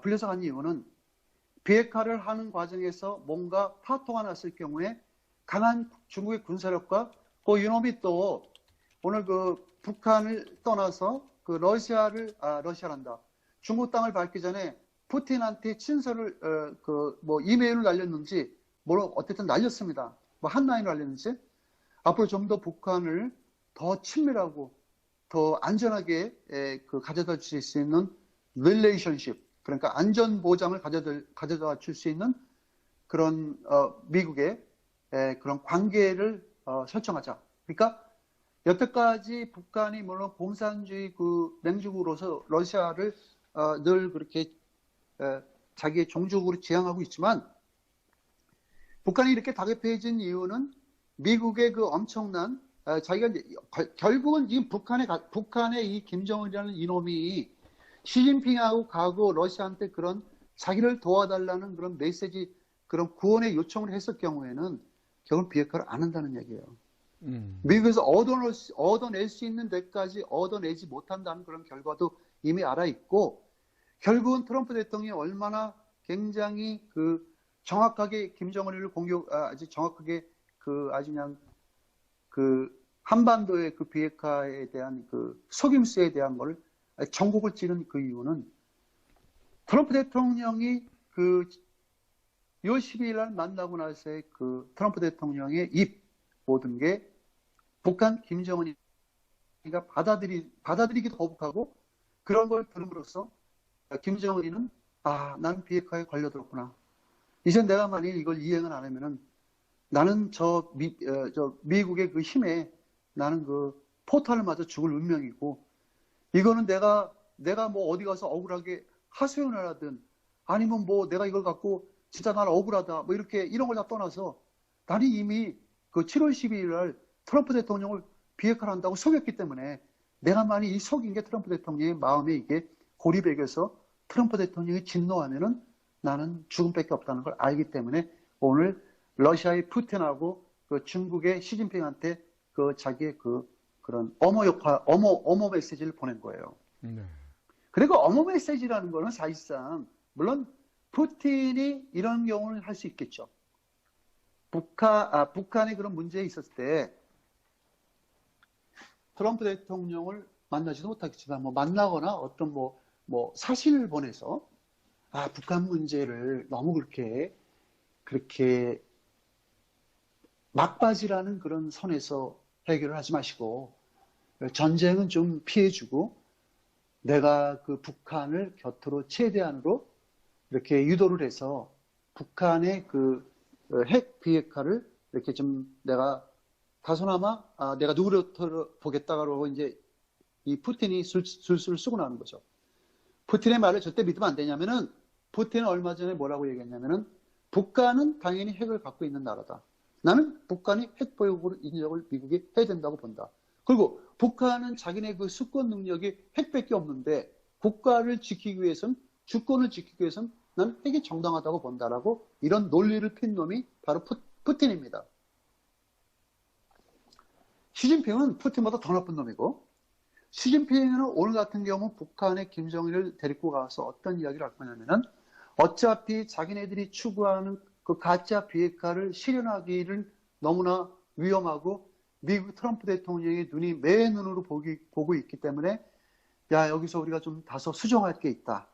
불려서 간 이유는 비핵화를 하는 과정에서 뭔가 파토가 났을 경우에 강한 중국의 군사력과 이놈이 또 오늘 북한을 떠나서 러시아란다. 중국 땅을 밟기 전에 푸틴한테 친서를 이메일을 날렸는지 어쨌든 날렸습니다. 한라인을 날렸는지 앞으로 좀 더 북한을 더 친밀하고 더 안전하게 가져다 줄 수 있는 릴레이션십 그러니까 안전 보장을 가져다 줄 수 있는 그런 미국의 그런 관계를 설정하자. 그러니까 여태까지 북한이 물론 공산주의 맹주국으로서 러시아를 늘 그렇게 자기의 종족으로 지향하고 있지만 북한이 이렇게 다급해진 이유는 미국의 엄청난 자기가 결국은 이 북한의 이 김정은이라는 이놈이 시진핑하고 가고 러시아한테 그런 자기를 도와달라는 그런 메시지 그런 구원의 요청을 했을 경우에는 결국 비핵화를 안 한다는 얘기예요. 미국에서 얻어낼 수 있는 데까지 얻어내지 못한다는 그런 결과도 이미 알아 있고 결국은 트럼프 대통령이 얼마나 굉장히 정확하게 김정은을 아주 정확하게 그 아주 그냥 그 한반도의 그 비핵화에 대한 그 속임수에 대한 걸 전곡을 찌른 그 이유는 트럼프 대통령이 그 6월 12일 날 만나고 나서의 그 트럼프 대통령의 입 모든 게 북한 김정은이가 받아들이기도 거북하고 그런 걸 들음으로써 김정은이는 나는 비핵화에 걸려들었구나. 이제 내가 만일 이걸 이행을 안 하면은 나는 저 미국의 그 힘에 나는 그 포탈을 맞아 죽을 운명이고 이거는 내가 뭐 어디 가서 억울하게 하소연을 하든 아니면 뭐 내가 이걸 갖고 진짜 나는 억울하다 뭐 이런 걸 다 떠나서 나는 이미 그 7월 12일 날 트럼프 대통령을 비핵화를 한다고 속였기 때문에 내가 만약 이 속인 게 트럼프 대통령의 마음에 이게 고리백에서 트럼프 대통령이 진노하면은 나는 죽음밖에 없다는 걸 알기 때문에 오늘 러시아의 푸틴하고 그 중국의 시진핑한테 그 자기의 그런 어머 메시지를 보낸 거예요. 네. 그리고 어머 메시지라는 거는 사실상 물론 푸틴이 이런 경우는 할 수 있겠죠. 북한의 그런 문제에 있었을 때 트럼프 대통령을 만나지도 못하겠지만 뭐 만나거나 어떤 뭐 사신을 보내서 북한 문제를 너무 그렇게 막바지라는 그런 선에서 해결을 하지 마시고 전쟁은 좀 피해주고 내가 그 북한을 곁으로 최대한으로 이렇게 유도를 해서 북한의 그 핵 비핵화를 이렇게 좀 내가 다소나마 내가 누구를 보겠다고 이제 이 푸틴이 술수를 쓰고 나오는 거죠. 푸틴의 말을 절대 믿으면 안 되냐면은 푸틴은 얼마 전에 뭐라고 얘기했냐면은 북한은 당연히 핵을 갖고 있는 나라다. 나는 북한이 핵 보유국으로 인정을 미국이 해야 된다고 본다. 그리고 북한은 자기네 그 수권 능력이 핵밖에 없는데 국가를 지키기 위해서는 주권을 지키기 위해서는 나는 핵이 정당하다고 본다라고 이런 논리를 핀 놈이 바로 푸틴입니다. 시진핑은 푸틴보다 더 나쁜 놈이고 시진핑은 오늘 같은 경우 북한의 김정일을 데리고 가서 어떤 이야기를 할 거냐면은 어차피 자기네들이 추구하는 그 가짜 비핵화를 실현하기를 너무나 위험하고 미국 트럼프 대통령의 눈이 매 눈으로 보고 있기 때문에 여기서 우리가 좀 다소 수정할 게 있다.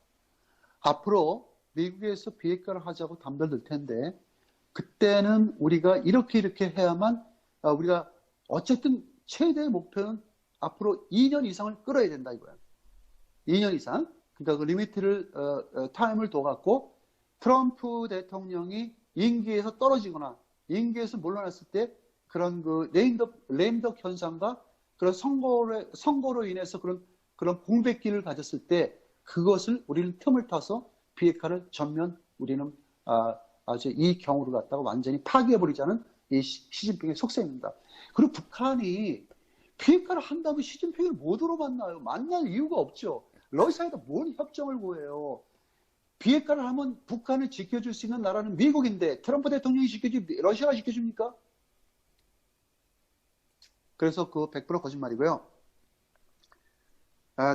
앞으로 미국에서 비핵화를 하자고 담달들 텐데 그때는 우리가 이렇게 해야만 우리가 어쨌든 최대의 목표는 앞으로 2년 이상을 끌어야 된다 이거야. 2년 이상. 그러니까 그 리미트를 타임을 둬갖고 트럼프 대통령이 임기에서 떨어지거나 임기에서 물러났을 때 그런 그 레임덕 현상과 그런 선거로 인해서 그런 공백기를 가졌을 때 그것을 우리는 틈을 타서 비핵화를 전면 우리는 아주 이 경우를 갖다가 완전히 파괴해버리자는 이 시진핑의 속셈입니다. 그리고 북한이 비핵화를 한다면 시진핑을 뭐로 만나요? 만날 이유가 없죠. 러시아에다 뭔 협정을 구해요? 비핵화를 하면 북한을 지켜줄 수 있는 나라는 미국인데 트럼프 대통령이 지켜주지 러시아가 지켜줍니까? 그래서 그 100% 거짓말이고요.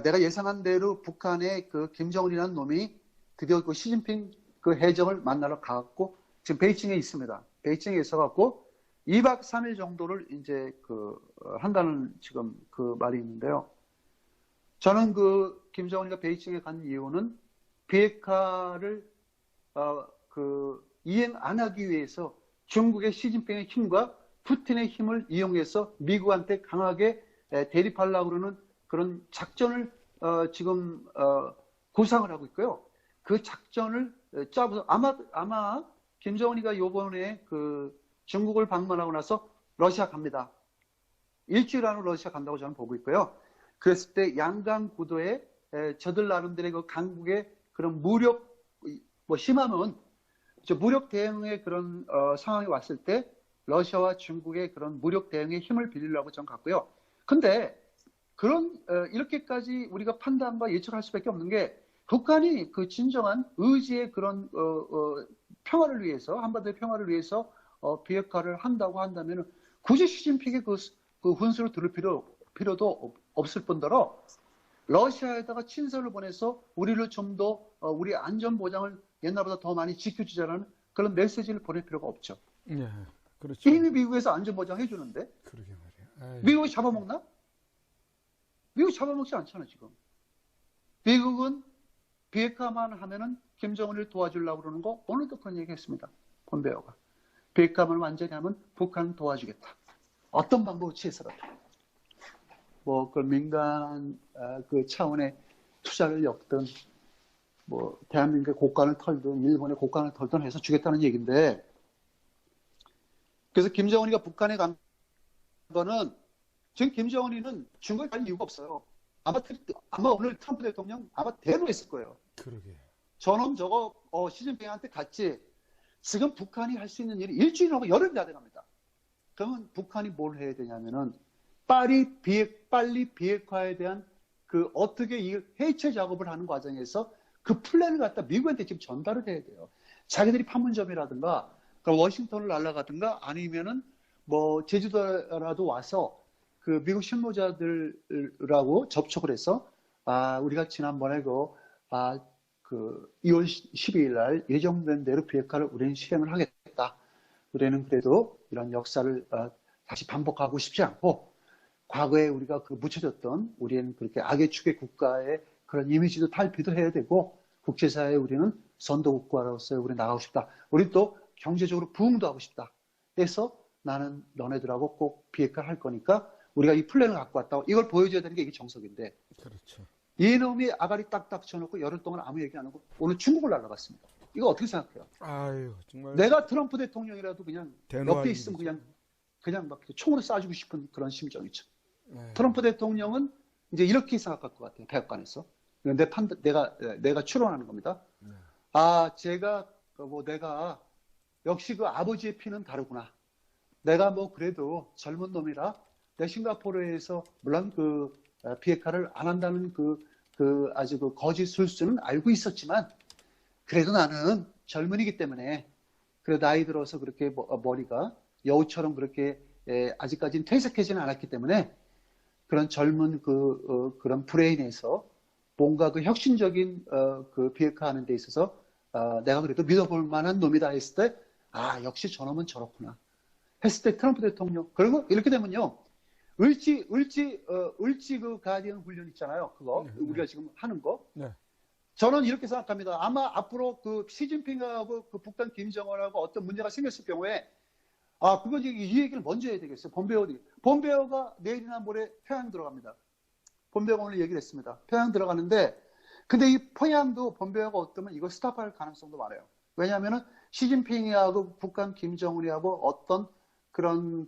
내가 예상한 대로 북한의 그 김정은이라는 놈이 드디어 그 시진핑 그 해적을 만나러 가갖고 지금 베이징에 있습니다. 베이징에 있어갖고 2박 3일 정도를 이제 한다는 지금 그 말이 있는데요. 저는 그 김정은이가 베이징에 간 이유는 비핵화를 이행 안 하기 위해서 중국의 시진핑의 힘과 푸틴의 힘을 이용해서 미국한테 강하게 대립하려고 그러는 그런 작전을 지금 구상을 하고 있고요. 그 작전을 짜서 아마 김정은이가 요번에 그 중국을 방문하고 나서 러시아 갑니다. 일주일 안으로 러시아 간다고 저는 보고 있고요. 그랬을 때 양강 구도에 저들 나름대로의 그 강국의 그런 무력, 심하면 무력 대응의 그런 상황이 왔을 때 러시아와 중국의 그런 무력 대응에 힘을 빌리려고 저는 갔고요. 근데 이렇게까지 우리가 판단과 예측할 수밖에 없는 게 북한이 그 진정한 의지의 그런 평화를 위해서 한반도의 평화를 위해서 비핵화를 한다고 한다면 굳이 시진핑의 그 훈수를 들을 필요도 없을 뿐더러 러시아에다가 친서를 보내서 우리를 좀 더 우리 안전 보장을 옛날보다 더 많이 지켜주자는 그런 메시지를 보낼 필요가 없죠. 네. 그렇죠. 이미 미국에서 안전보장 해주는데 그러게 말이야. 아유, 미국이 잡아먹나? 미국이 잡아먹지 않잖아 지금. 미국은 비핵화만 하면은 김정은을 도와주려고 그러는 거 오늘도 그런 얘기 했습니다. 폼페오가. 비핵화만 완전히 하면 북한을 도와주겠다. 어떤 방법을 취해서라도. 뭐, 그 민간, 그 차원의 투자를 엮든, 뭐, 대한민국의 국간을 털든, 일본의 국간을 털든 해서 주겠다는 얘기인데, 그래서 김정은이가 북한에 간 거는, 지금 김정은이는 중국에 갈 이유가 없어요. 아마 오늘 트럼프 대통령 아마 대놓했을 거예요. 그러게. 저놈 저거, 시진핑한테 갔지. 지금 북한이 할 수 있는 일이 일주일하고 열흘 다 돼갑니다. 그러면 북한이 뭘 해야 되냐면은 빨리 비핵화에 대한 그 어떻게 이 해체 작업을 하는 과정에서 그 플랜을 갖다 미국한테 지금 전달을 해야 돼요. 자기들이 판문점이라든가 그 워싱턴을 날아가든가 아니면은 뭐 제주도라도 와서 그 미국 실무자들하고 접촉을 해서 우리가 지난번에 그 2월 12일 날 예정된 대로 비핵화를 우리는 실행을 하겠다. 우리는 그래도 이런 역사를 다시 반복하고 싶지 않고 과거에 우리가 그 묻혀졌던 우리는 그렇게 악의 축의 국가의 그런 이미지도 탈피도 해야 되고 국제사회에 우리는 선도국가로서 우리 나가고 싶다. 우리 또 경제적으로 부흥도 하고 싶다. 그래서 나는 너네들하고 꼭 비핵화를 할 거니까 우리가 이 플랜을 갖고 왔다고 이걸 보여줘야 되는 게 이게 정석인데 그렇죠. 이놈이 아가리 딱딱 쳐놓고 열흘 동안 아무 얘기 안 하고 오늘 중국을 날아갔습니다. 이거 어떻게 생각해요? 아유, 정말. 내가 트럼프 대통령이라도 그냥 대노할 옆에 있으면 일이죠. 그냥 막 총으로 쏴주고 싶은 그런 심정이죠. 아유, 트럼프 대통령은 이제 이렇게 생각할 것 같아요. 백악관에서. 내가 추론하는 겁니다. 네. 내가 역시 그 아버지의 피는 다르구나. 내가 뭐 그래도 젊은 놈이라 내 싱가포르에서 물론 비핵화를 안 한다는 아주 그 거짓 술수는 알고 있었지만 그래도 나는 젊은이기 때문에 그래 나이 들어서 그렇게 머리가 여우처럼 그렇게 아직까지는 퇴색하지는 않았기 때문에 그런 젊은 그런 브레인에서 뭔가 그 혁신적인 그 비핵화하는 데 있어서 내가 그래도 믿어볼 만한 놈이다 했을 때 역시 저놈은 저렇구나 했을 때 트럼프 대통령 그리고 이렇게 되면요 을지 그 가디언 훈련 있잖아요 그거 네, 우리가 지금 하는 거 네. 저는 이렇게 생각합니다. 아마 앞으로 그 시진핑하고 그 북한 김정은하고 어떤 문제가 생겼을 경우에 그거 이 얘기를 먼저 해야 되겠어요. 폼페오가 내일이나 모레 평양 들어갑니다. 폼페오가 오늘 얘기를 했습니다. 평양 들어가는데 근데 이 평양도 폼페오가 어떠면 이거 스탑할 가능성도 많아요. 왜냐하면은 시진핑하고 북한 김정은이하고 어떤 그런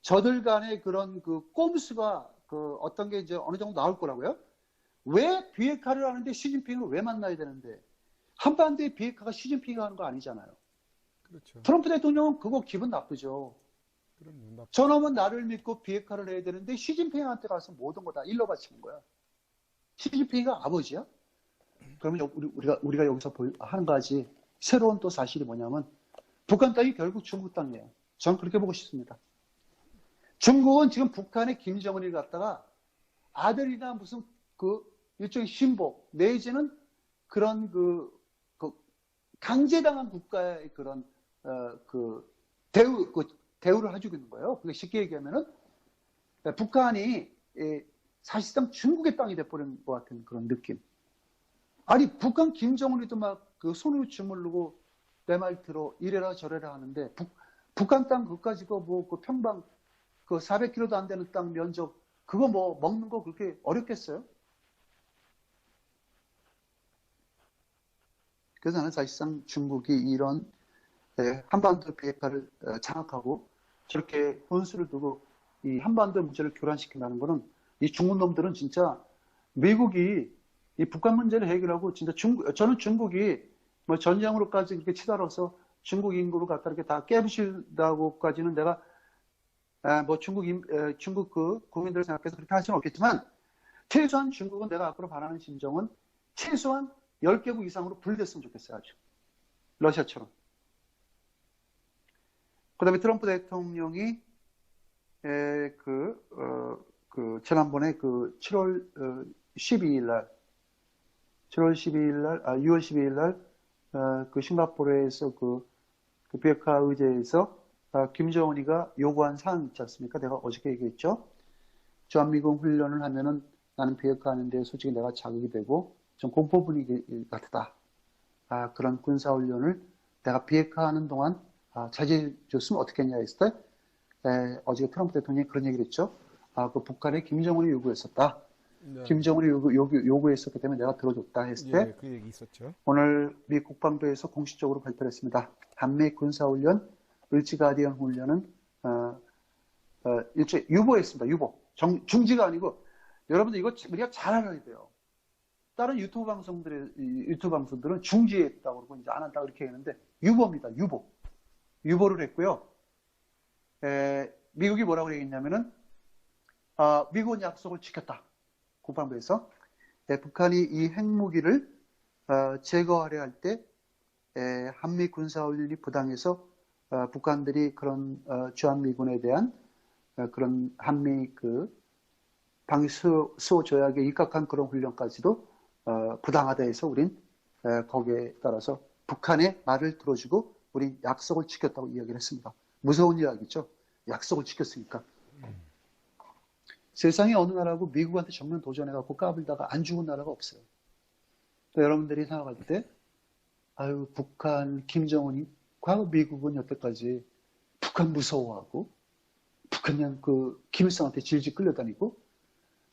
저들 간의 그런 꼼수가 어떤 게 이제 어느 정도 나올 거라고요. 왜 비핵화를 하는데 시진핑을 왜 만나야 되는데 한반도의 비핵화가 시진핑이 하는 거 아니잖아요. 그렇죠. 트럼프 대통령은 그거 기분 나쁘죠. 그럼요. 저놈은 나를 믿고 비핵화를 해야 되는데 시진핑한테 가서 모든 거 다 일러 바치는 거야. 시진핑이가 아버지야? 그러면 우리가 여기서 하는 가지 새로운 또 사실이 뭐냐면 북한 땅이 결국 중국 땅이에요. 저는 그렇게 보고 싶습니다. 중국은 지금 북한의 김정은을 갖다가 아들이나 무슨 일종의 신복 내지는 그런 강제당한 국가의 그런 대우를 해주고 있는 거예요. 그게 쉽게 얘기하면은 북한이 사실상 중국의 땅이 돼버린 것 같은 그런 느낌. 아니 북한 김정은이도 막 손을 주물르고 내 말 들어 이래라 저래라 하는데 북한 땅 그까지 평방 400km도 안 되는 땅 면적 그거 뭐 먹는 거 그렇게 어렵겠어요? 그래서 나는 사실상 중국이 이런 한반도 비핵화를 장악하고 저렇게 혼수를 두고 이 한반도 문제를 교란시킨다는 거는 이 중국 놈들은 진짜 미국이 이 북한 문제를 해결하고 진짜 저는 중국이 뭐 전쟁으로까지 이렇게 치달아서 중국 인구를 갖다 이렇게 다 깨부신다고까지는 내가 뭐 중국 국민들을 생각해서 그렇게 할 수는 없겠지만 최소한 중국은 내가 앞으로 바라는 심정은 최소한 10개국 이상으로 분리됐으면 좋겠어요. 아주. 러시아처럼. 그 다음에 트럼프 대통령이 지난번에 7월 12일 날 6월 12일 날 싱가포르에서 비핵화 의제에서 김정은이가 요구한 사항 있지 않습니까? 내가 어저께 얘기했죠. 주한미군 훈련을 하면은 나는 비핵화하는데 솔직히 내가 자극이 되고 좀 공포 분위기 같다. 그런 군사훈련을 내가 비핵화하는 동안 자제해 줬으면 어떻겠냐 했을 때 어저께 트럼프 대통령이 그런 얘기를 했죠. 그 북한에 김정은이 요구했었다. 네. 김정은이 요구했었기 때문에 내가 들어줬다 했을 때 그 얘기 있었죠. 오늘 미 국방부에서 공식적으로 발표를 했습니다. 한미 군사훈련, 을지가디언 훈련은 일종의 유보했습니다. 유보. 중지가 아니고 여러분들 이거 우리가 잘 알아야 돼요. 다른 유튜브 방송들은 중지했다고 그러고 이제 안 한다고 이렇게 했는데 유보입니다. 유보. 유보를 했고요. 미국이 뭐라고 얘기했냐면은 미국은 약속을 지켰다. 국방부에서 북한이 이 핵무기를 제거하려 할 때 한미 군사훈련이 부당해서 북한들이 그런 주한미군에 대한 그런 한미 방위 수호 조약에 입각한 그런 훈련까지도 부당하다 해서 우린 거기에 따라서 북한의 말을 들어주고 우린 약속을 지켰다고 이야기를 했습니다. 무서운 이야기죠. 약속을 지켰으니까. 세상에 어느 나라하고 미국한테 정면 도전해갖고 까불다가 안 죽은 나라가 없어요. 또 여러분들이 생각할 때, 북한, 김정은이, 과거 미국은 여태까지 북한 무서워하고, 북한냥 김일성한테 질질 끌려다니고,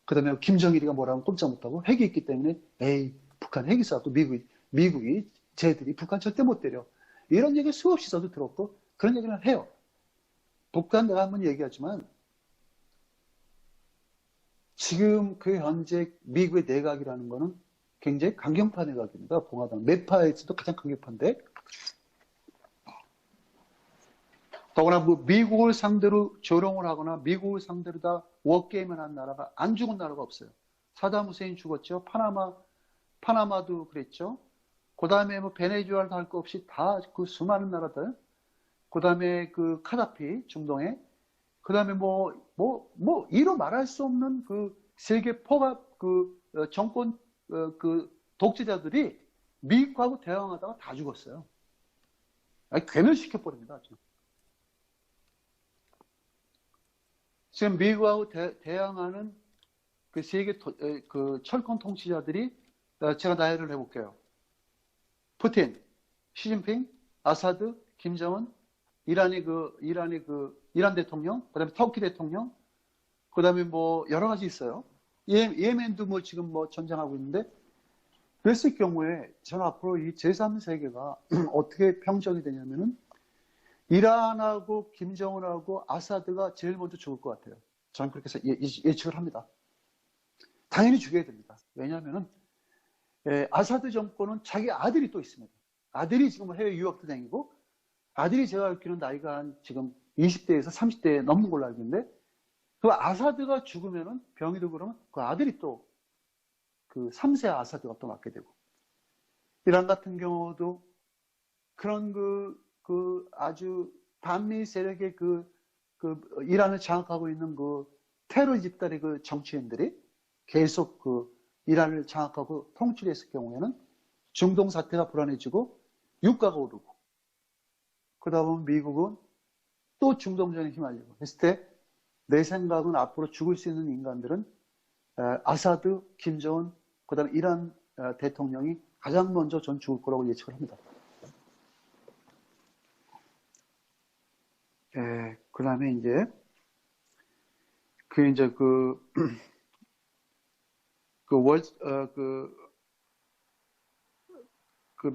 그 다음에 김정일이가 뭐라면 꼼짝 못하고, 핵이 있기 때문에, 북한 핵이 있어갖고 미국이 쟤들이 북한 절대 못 때려. 이런 얘기 수없이 저도 들었고, 그런 얘기를 해요. 북한 내가 한번 얘기하지만, 지금 현재 미국의 내각이라는 거는 굉장히 강경파 내각입니다. 공화당. 매파에서도 가장 강경파인데, 더구나 미국을 상대로 조롱을 하거나 미국을 상대로 다 워게임을 한 나라가 안 죽은 나라가 없어요. 사담 후세인 죽었죠. 파나마도 그랬죠. 그 다음에 베네수엘도 할 거 없이 다 수많은 나라들. 그 다음에 카다피 중동에. 그 다음에 이로 말할 수 없는 세계 포갑 정권 독재자들이 미국하고 대항하다가 다 죽었어요. 괴멸시켜버립니다. 지금 미국하고 대항하는 세계 철권 통치자들이 제가 나열을 해볼게요. 푸틴, 시진핑, 아사드, 김정은, 이란 대통령, 그 다음에 터키 대통령, 그 다음에 여러 가지 있어요. 예멘도 지금 전쟁하고 있는데, 그랬을 경우에 저는 앞으로 이 제3세계가 어떻게 평정이 되냐면은, 이란하고 김정은하고 아사드가 제일 먼저 죽을 것 같아요. 저는 그렇게 해서 예측을 합니다. 당연히 죽여야 됩니다. 왜냐하면은, 아사드 정권은 자기 아들이 또 있습니다. 아들이 지금 해외 유학도 다니고, 아들이 제가 알기로는 나이가 지금 20대에서 30대 넘는 걸로 알고 있는데, 아사드가 죽으면은 병이 들고 그러면 아들이 또 3세 아사드가 또 맞게 되고, 이란 같은 경우도 그런 아주 반미 세력의 이란을 장악하고 있는 테러 집단의 정치인들이 계속 이란을 장악하고 통치를 했을 경우에는 중동 사태가 불안해지고 유가가 오르고, 그러다 보면 미국은 또 중동전에 휘말리고 했을 때 내 생각은 앞으로 죽을 수 있는 인간들은 아사드, 김정은, 그 다음에 이란 대통령이 가장 먼저 전 죽을 거라고 예측을 합니다. 그 다음에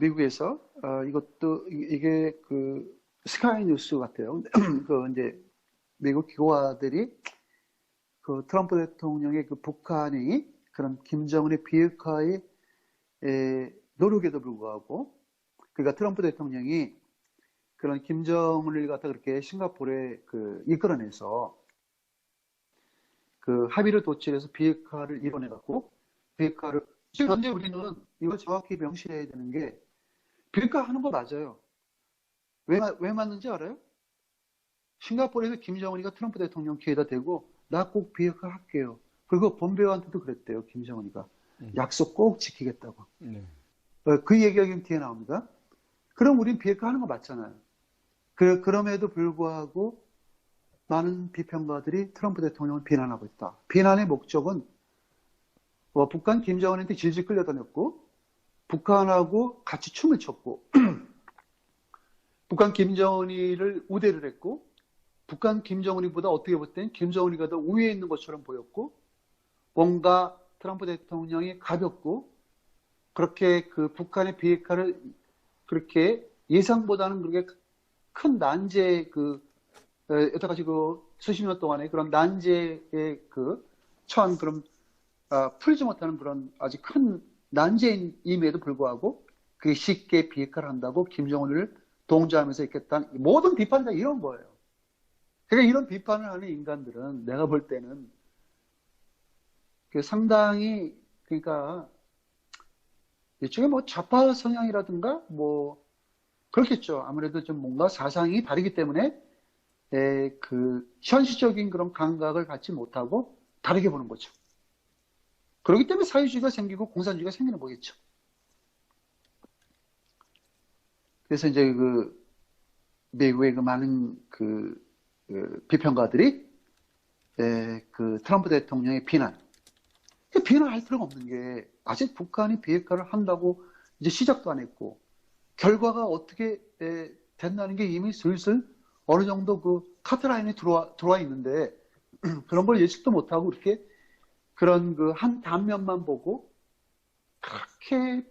미국에서 이게 스카이 뉴스 같아요. 미국 기고와들이 트럼프 대통령의 북한이 그런 김정은의 비핵화의 노력에도 불구하고, 그러니까 트럼프 대통령이 그런 김정은을 갖다 그렇게 싱가포르에 이끌어내서 합의를 도출해서 비핵화를 이뤄내갖고, 지금 현재 우리는 이걸 정확히 명시해야 되는 게, 비핵화 하는 거 맞아요. 왜 맞는지 알아요? 싱가포르에서 김정은이가 트럼프 대통령 귀에다 대고 나 꼭 비핵화 할게요. 그리고 본배우한테도 그랬대요. 김정은이가. 약속 꼭 지키겠다고. 그 얘기가 지금 뒤에 나옵니다. 그럼 우린 비핵화 하는 거 맞잖아요. 그럼에도 불구하고 많은 비평가들이 트럼프 대통령을 비난하고 있다. 비난의 목적은 북한 김정은한테 질질 끌려다녔고 북한하고 같이 춤을 췄고 북한 김정은이를 우대를 했고 북한 김정은이보다 어떻게 볼 땐 김정은이가 더 우위에 있는 것처럼 보였고 뭔가 트럼프 대통령이 가볍고 그렇게 그 북한의 비핵화를 그렇게 예상보다는 그렇게 큰 난제의 여태까지 수십 년 동안의 그런 난제에 처한 그런 풀지 못하는 그런 아주 큰 난제임에도 불구하고 그게 쉽게 비핵화를 한다고 김정은을 동조하면서 있겠다는 모든 비판이 다 이런 거예요. 그러니까 이런 비판을 하는 인간들은 내가 볼 때는 상당히 그러니까 이쪽에 뭐 좌파 성향이라든가 뭐 그렇겠죠. 아무래도 좀 뭔가 사상이 다르기 때문에 현실적인 그런 감각을 갖지 못하고 다르게 보는 거죠. 그렇기 때문에 사회주의가 생기고 공산주의가 생기는 거겠죠. 그래서 이제 미국의 많은 비평가들이 트럼프 대통령의 비난할 필요가 없는 게 아직 북한이 비핵화를 한다고 이제 시작도 안 했고 결과가 어떻게 된다는 게 이미 슬슬 어느 정도 카트라인에 들어와 있는데 그런 걸 예측도 못하고 이렇게 그런 한 단면만 보고 그렇게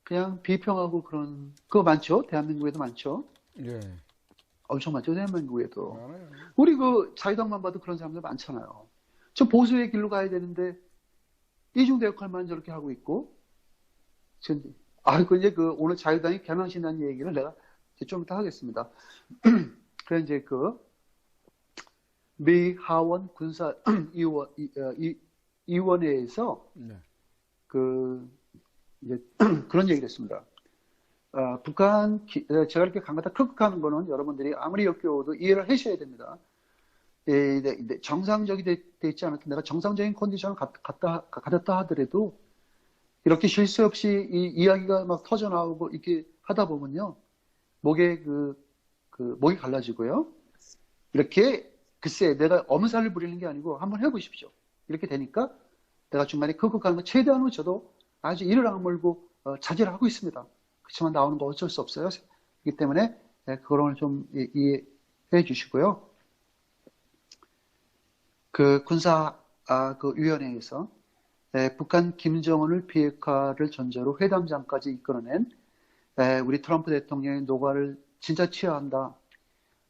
그냥 비평하고 그거 많죠. 대한민국에도 많죠. 예. 엄청 많죠. 대한민국에도. 많아요. 우리 자유당만 봐도 그런 사람들 많잖아요. 저 보수의 길로 가야 되는데 이중대 역할만 저렇게 하고 있고. 이제 오늘 자유당이 개망신다는 얘기를 내가 좀 이따 하겠습니다. 그래 이제 미 하원 군사 위원회에서 네. 이제 그런 얘기를 했습니다. 제가 이렇게 강하다 크크하는 거는 여러분들이 아무리 역겨워도 이해를 하셔야 됩니다. 정상적이 돼 있지 않을 때 내가 정상적인 컨디션을 가졌다 하더라도 이렇게 쉴 새 없이 이 이야기가 막 터져 나오고 이렇게 하다 보면요. 목이 갈라지고요. 이렇게 글쎄 내가 엄살을 부리는 게 아니고 한번 해보십시오. 이렇게 되니까 내가 중간에 크크하는 거 최대한으로 저도 아주 이를 악물고 자제를 하고 있습니다. 그렇지만 나오는 거 어쩔 수 없어요. 그렇기 때문에 그걸 좀 이해해 주시고요. 위원회에서 북한 김정은을 비핵화를 전제로 회담장까지 이끌어낸 우리 트럼프 대통령의 노고를 진짜 취하한다.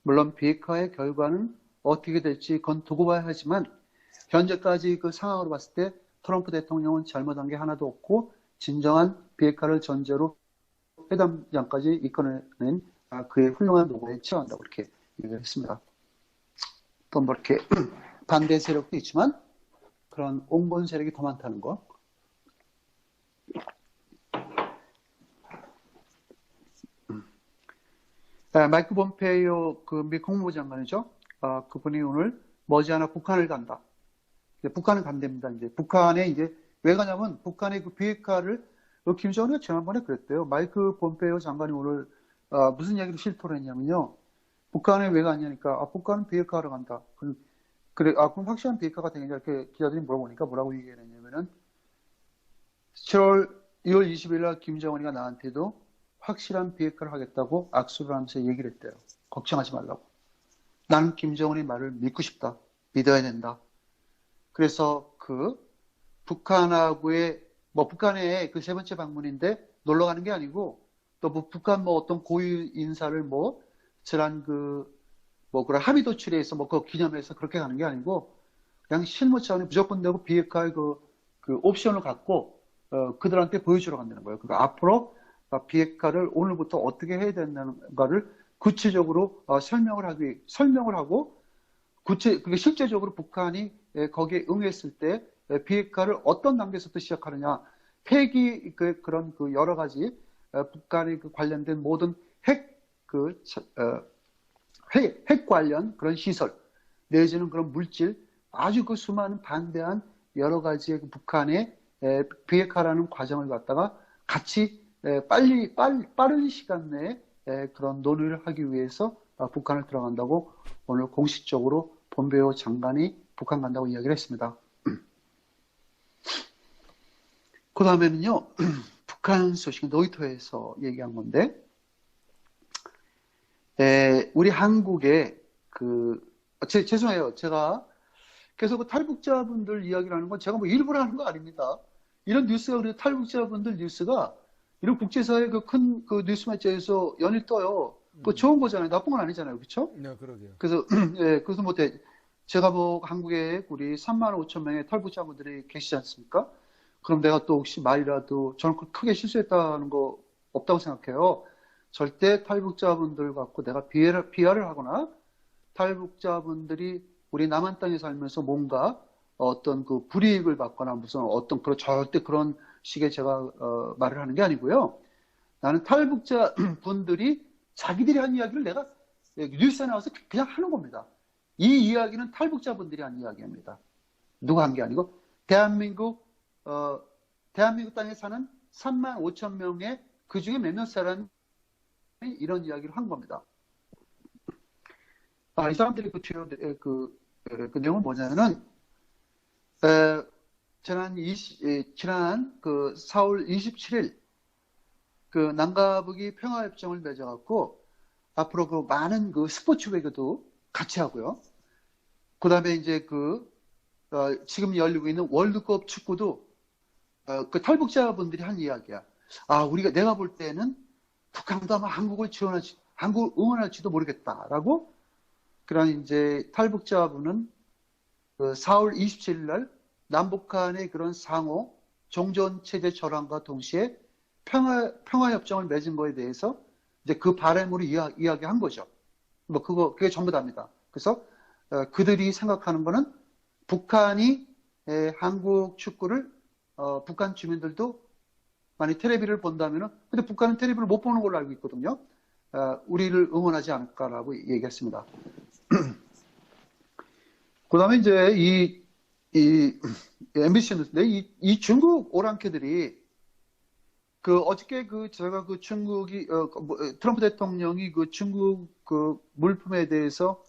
물론 비핵화의 결과는 어떻게 될지 그건 두고 봐야 하지만 현재까지 상황으로 봤을 때 트럼프 대통령은 잘못한 게 하나도 없고 진정한 비핵화를 전제로 회담장까지 이끌어낸 그의 훌륭한 노고에 취한다고 이렇게 얘기를 했습니다. 또 뭐 이렇게 반대 세력도 있지만 그런 옹본 세력이 더 많다는 거. 마이크 폼페이오 미 국무부 장관이죠. 그분이 오늘 머지않아 북한을 간다. 북한을 간답니다. 이제 북한에 이제 왜 가냐면 북한의 비핵화를 김정은이가 지난번에 그랬대요. 마이크 폼페이오 장관이 오늘 무슨 얘기를 실토를 했냐면요. 북한에 왜 가냐니까 북한은 비핵화하러 간다. 그래, 그럼 확실한 비핵화가 되겠냐 이렇게 기자들이 물어보니까 뭐라고 얘기했냐면은 2월 20일 날 김정은이가 나한테도 확실한 비핵화를 하겠다고 악수를 하면서 얘기를 했대요. 걱정하지 말라고. 나는 김정은의 말을 믿고 싶다. 믿어야 된다. 그래서 북한의 세 번째 방문인데 놀러 가는 게 아니고 또 북한 어떤 고위 인사를 지난 그런 합의 도출에 있어 그거 기념해서 그렇게 가는 게 아니고 그냥 실무 차원에 무조건 내고 비핵화의 그 옵션을 갖고 그들한테 보여주러 간다는 거예요. 그러니까 앞으로 비핵화를 오늘부터 어떻게 해야 된다는가를 구체적으로 설명을 하고 그게 실제적으로 북한이 거기에 응했을 때 비핵화를 어떤 단계에서부터 시작하느냐, 폐기 그런 여러 가지 북한의 관련된 모든 핵 관련 그런 시설 내지는 그런 물질 아주 수많은 방대한 여러 가지의 북한의 비핵화라는 과정을 갖다가 같이 빠른 시간 내에 그런 논의를 하기 위해서 북한을 들어간다고 오늘 공식적으로 본배우 장관이 북한 간다고 이야기를 했습니다. 그 다음에는요, 북한 소식 노이터에서 얘기한 건데, 우리 한국에 죄송해요. 제가 계속 그 탈북자분들 이야기를 하는 건 제가 뭐 일부러 하는 거 아닙니다. 이런 뉴스가, 우리 탈북자분들 뉴스가 이런 국제사회 그 큰 그 뉴스 매체에서 연일 떠요. 그 좋은 거잖아요. 나쁜 건 아니잖아요. 그렇죠? 네, 그러게요. 그래서, 그래서 뭐, 제가 뭐 한국에 우리 3만 5천 명의 탈북자분들이 계시지 않습니까? 그럼 내가 또 혹시 말이라도 저는 크게 실수했다는 거 없다고 생각해요. 절대 탈북자분들 갖고 내가 비하를 하거나 탈북자분들이 우리 남한 땅에 살면서 뭔가 어떤 그 불이익을 받거나 무슨 어떤 절대 그런 식의 제가 말을 하는 게 아니고요. 나는 탈북자 분들이 자기들이 한 이야기를 내가 뉴스에 나와서 그냥 하는 겁니다. 이 이야기는 탈북자 분들이 한 이야기입니다. 누가 한 게 아니고 대한민국 땅에 사는 3만 5천 명의 그 중에 몇몇 사람이 이런 이야기를 한 겁니다. 이 사람들이 그 내용은 뭐냐면은, 지난 그 4월 27일, 그 남과 북이 평화협정을 맺어갖고, 앞으로 그 많은 그 스포츠 외교도 같이 하고요. 그 다음에 이제 지금 열리고 있는 월드컵 축구도, 그 탈북자분들이 한 이야기야. 내가 볼 때는 북한도 아마 한국을 응원할지도 모르겠다라고, 그런 이제 탈북자분은 그 4월 27일 날 남북한의 그런 상호 종전 체제 전환과 동시에 평화협정을 맺은 거에 대해서 이제 그 바람으로 이야기한 거죠. 뭐 그게 전부 다입니다. 그래서 그들이 생각하는 거는 북한이 한국 축구를 북한 주민들도 만약 텔레비를 본다면은, 근데 북한은 텔레비를 못 보는 걸로 알고 있거든요. 우리를 응원하지 않을까라고 얘기했습니다. 그 다음에 이제 이 MBC 뉴스인데, 이 중국 오랑캐들이 어저께 제가 중국이, 트럼프 대통령이 중국 물품에 대해서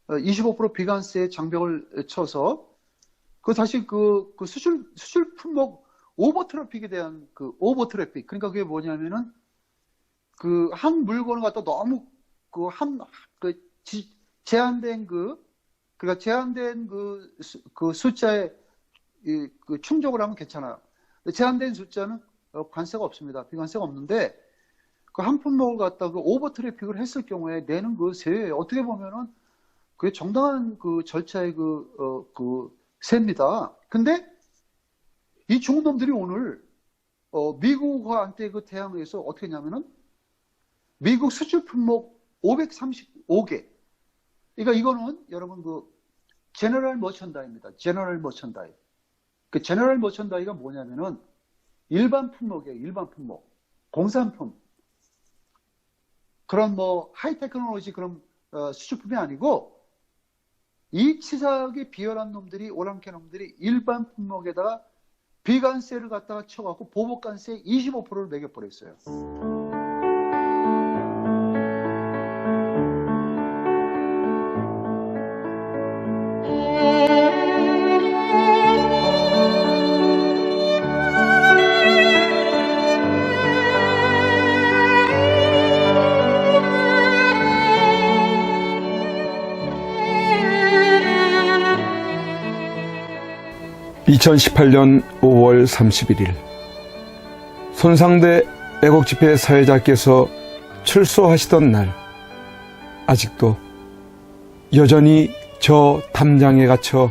25% 비관세 장벽을 쳐서 다시 수출 품목 오버 트래픽에 대한 오버 트래픽. 그러니까 그게 뭐냐면은 한 물건을 갖다 너무 제한된 그러니까 제한된 숫자에 충족을 하면 괜찮아요. 제한된 숫자는 관세가 없습니다. 비관세가 없는데 한 품목을 갖다가 오버 트래픽을 했을 경우에 내는 세에 어떻게 보면은 그게 정당한 절차의 세입니다. 근데 이 중국 놈들이 오늘 미국한테 대항해서 어떻게 했냐면은 미국 수출 품목 535개. 그러니까 이거는 여러분 제너럴 머천다이입니다. 제너럴 머천다이. 제너럴 머천다이가 뭐냐면은 일반 품목이에요. 일반 품목. 공산품. 그런 하이 테크놀로지 그런 수출품이 아니고, 이 치사하게 비열한 놈들이, 오랑캐 놈들이 일반 품목에다가 비관세를 갖다가 쳐갖고 보복관세 25%를 매겨버렸어요. (2018년 5월 31일) 손상대 애국집회 사회자께서 출소하시던 날, 아직도 여전히 저 담장에 갇혀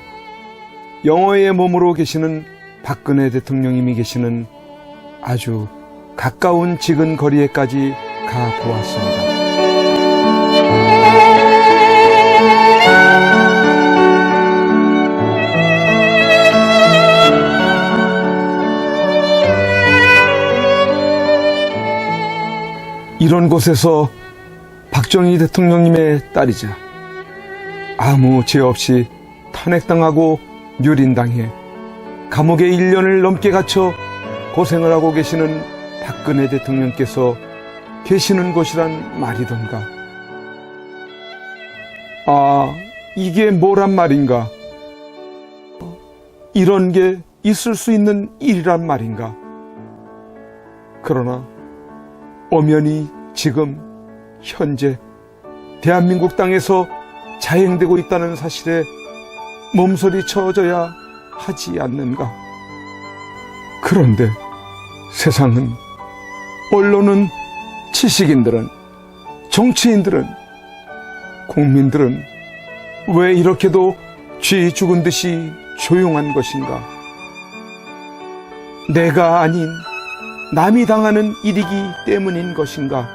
영어의 몸으로 계시는 박근혜 대통령님이 계시는 아주 가까운 지근 거리에까지 가보았습니다. 이런 곳에서 박정희 대통령님의 딸이자 아무 죄 없이 탄핵당하고 멸인당해 감옥에 1년을 넘게 갇혀 고생을 하고 계시는 박근혜 대통령께서 계시는 곳이란 말이던가. 아, 이게 뭐란 말인가? 이런 게 있을 수 있는 일이란 말인가? 그러나 엄연히 지금 현재 대한민국 땅에서 자행되고 있다는 사실에 몸서리 쳐져야 하지 않는가? 그런데 세상은, 언론은, 지식인들은, 정치인들은, 국민들은 왜 이렇게도 쥐 죽은 듯이 조용한 것인가? 내가 아닌 남이 당하는 일이기 때문인 것인가?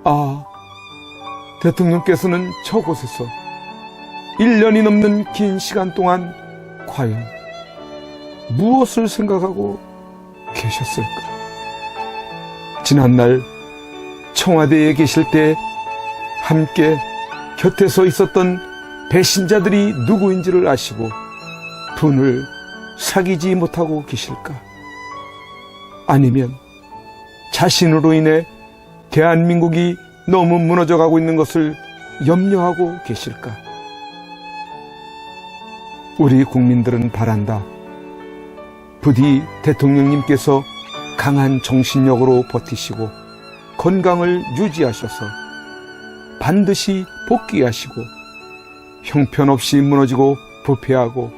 아, 대통령께서는 저곳에서 1년이 넘는 긴 시간 동안 과연 무엇을 생각하고 계셨을까? 지난날 청와대에 계실 때 함께 곁에서 있었던 배신자들이 누구인지를 아시고 분을 사귀지 못하고 계실까? 아니면 자신으로 인해 대한민국이 너무 무너져가고 있는 것을 염려하고 계실까? 우리 국민들은 바란다. 부디 대통령님께서 강한 정신력으로 버티시고 건강을 유지하셔서 반드시 복귀하시고 형편없이 무너지고 부패하고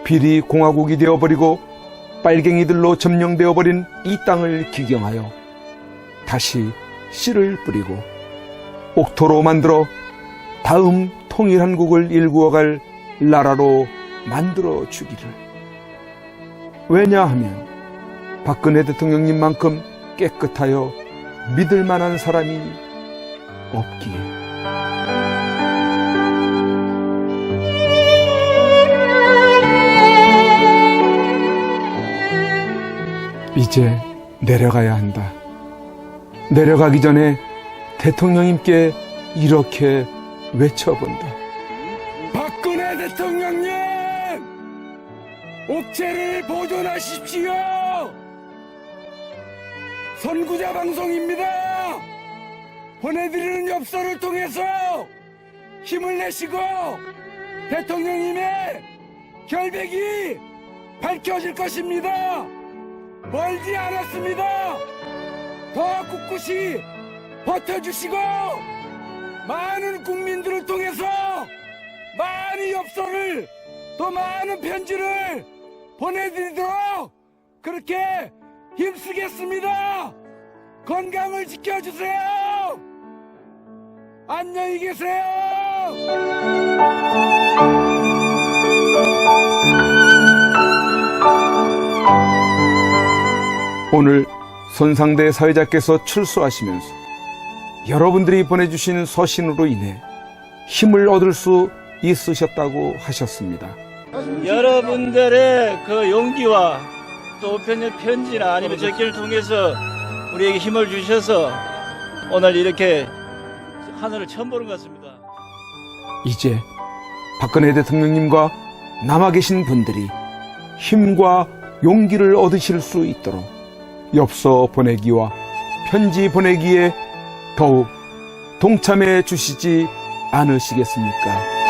비리 공화국이 되어버리고 빨갱이들로 점령되어버린 이 땅을 기경하여 다시 씨를 뿌리고 옥토로 만들어 다음 통일한국을 일구어갈 나라로 만들어 주기를. 왜냐하면 박근혜 대통령님만큼 깨끗하여 믿을 만한 사람이 없기에. 이제 내려가야 한다. 내려가기 전에 대통령님께 이렇게 외쳐본다. 박근혜 대통령님! 옥체를 보존하십시오! 선구자 방송입니다! 보내드리는 엽서를 통해서 힘을 내시고 대통령님의 결백이 밝혀질 것입니다. 멀지 않았습니다. 더 꿋꿋이 버텨주시고 많은 국민들을 통해서 많은 엽서를, 더 많은 편지를 보내드리도록 그렇게 힘쓰겠습니다. 건강을 지켜주세요. 안녕히 계세요. 오늘 손상대 사회자께서 출소하시면서 여러분들이 보내주신 서신으로 인해 힘을 얻을 수 있으셨다고 하셨습니다. 여러분들의 그 용기와 또 우편의 편지나 아니면 적기를 통해서 우리에게 힘을 주셔서 오늘 이렇게 하늘을 처음 보는 것 같습니다. 이제 박근혜 대통령님과 남아 계신 분들이 힘과 용기를 얻으실 수 있도록 엽서 보내기와 편지 보내기에 더욱 동참해 주시지 않으시겠습니까?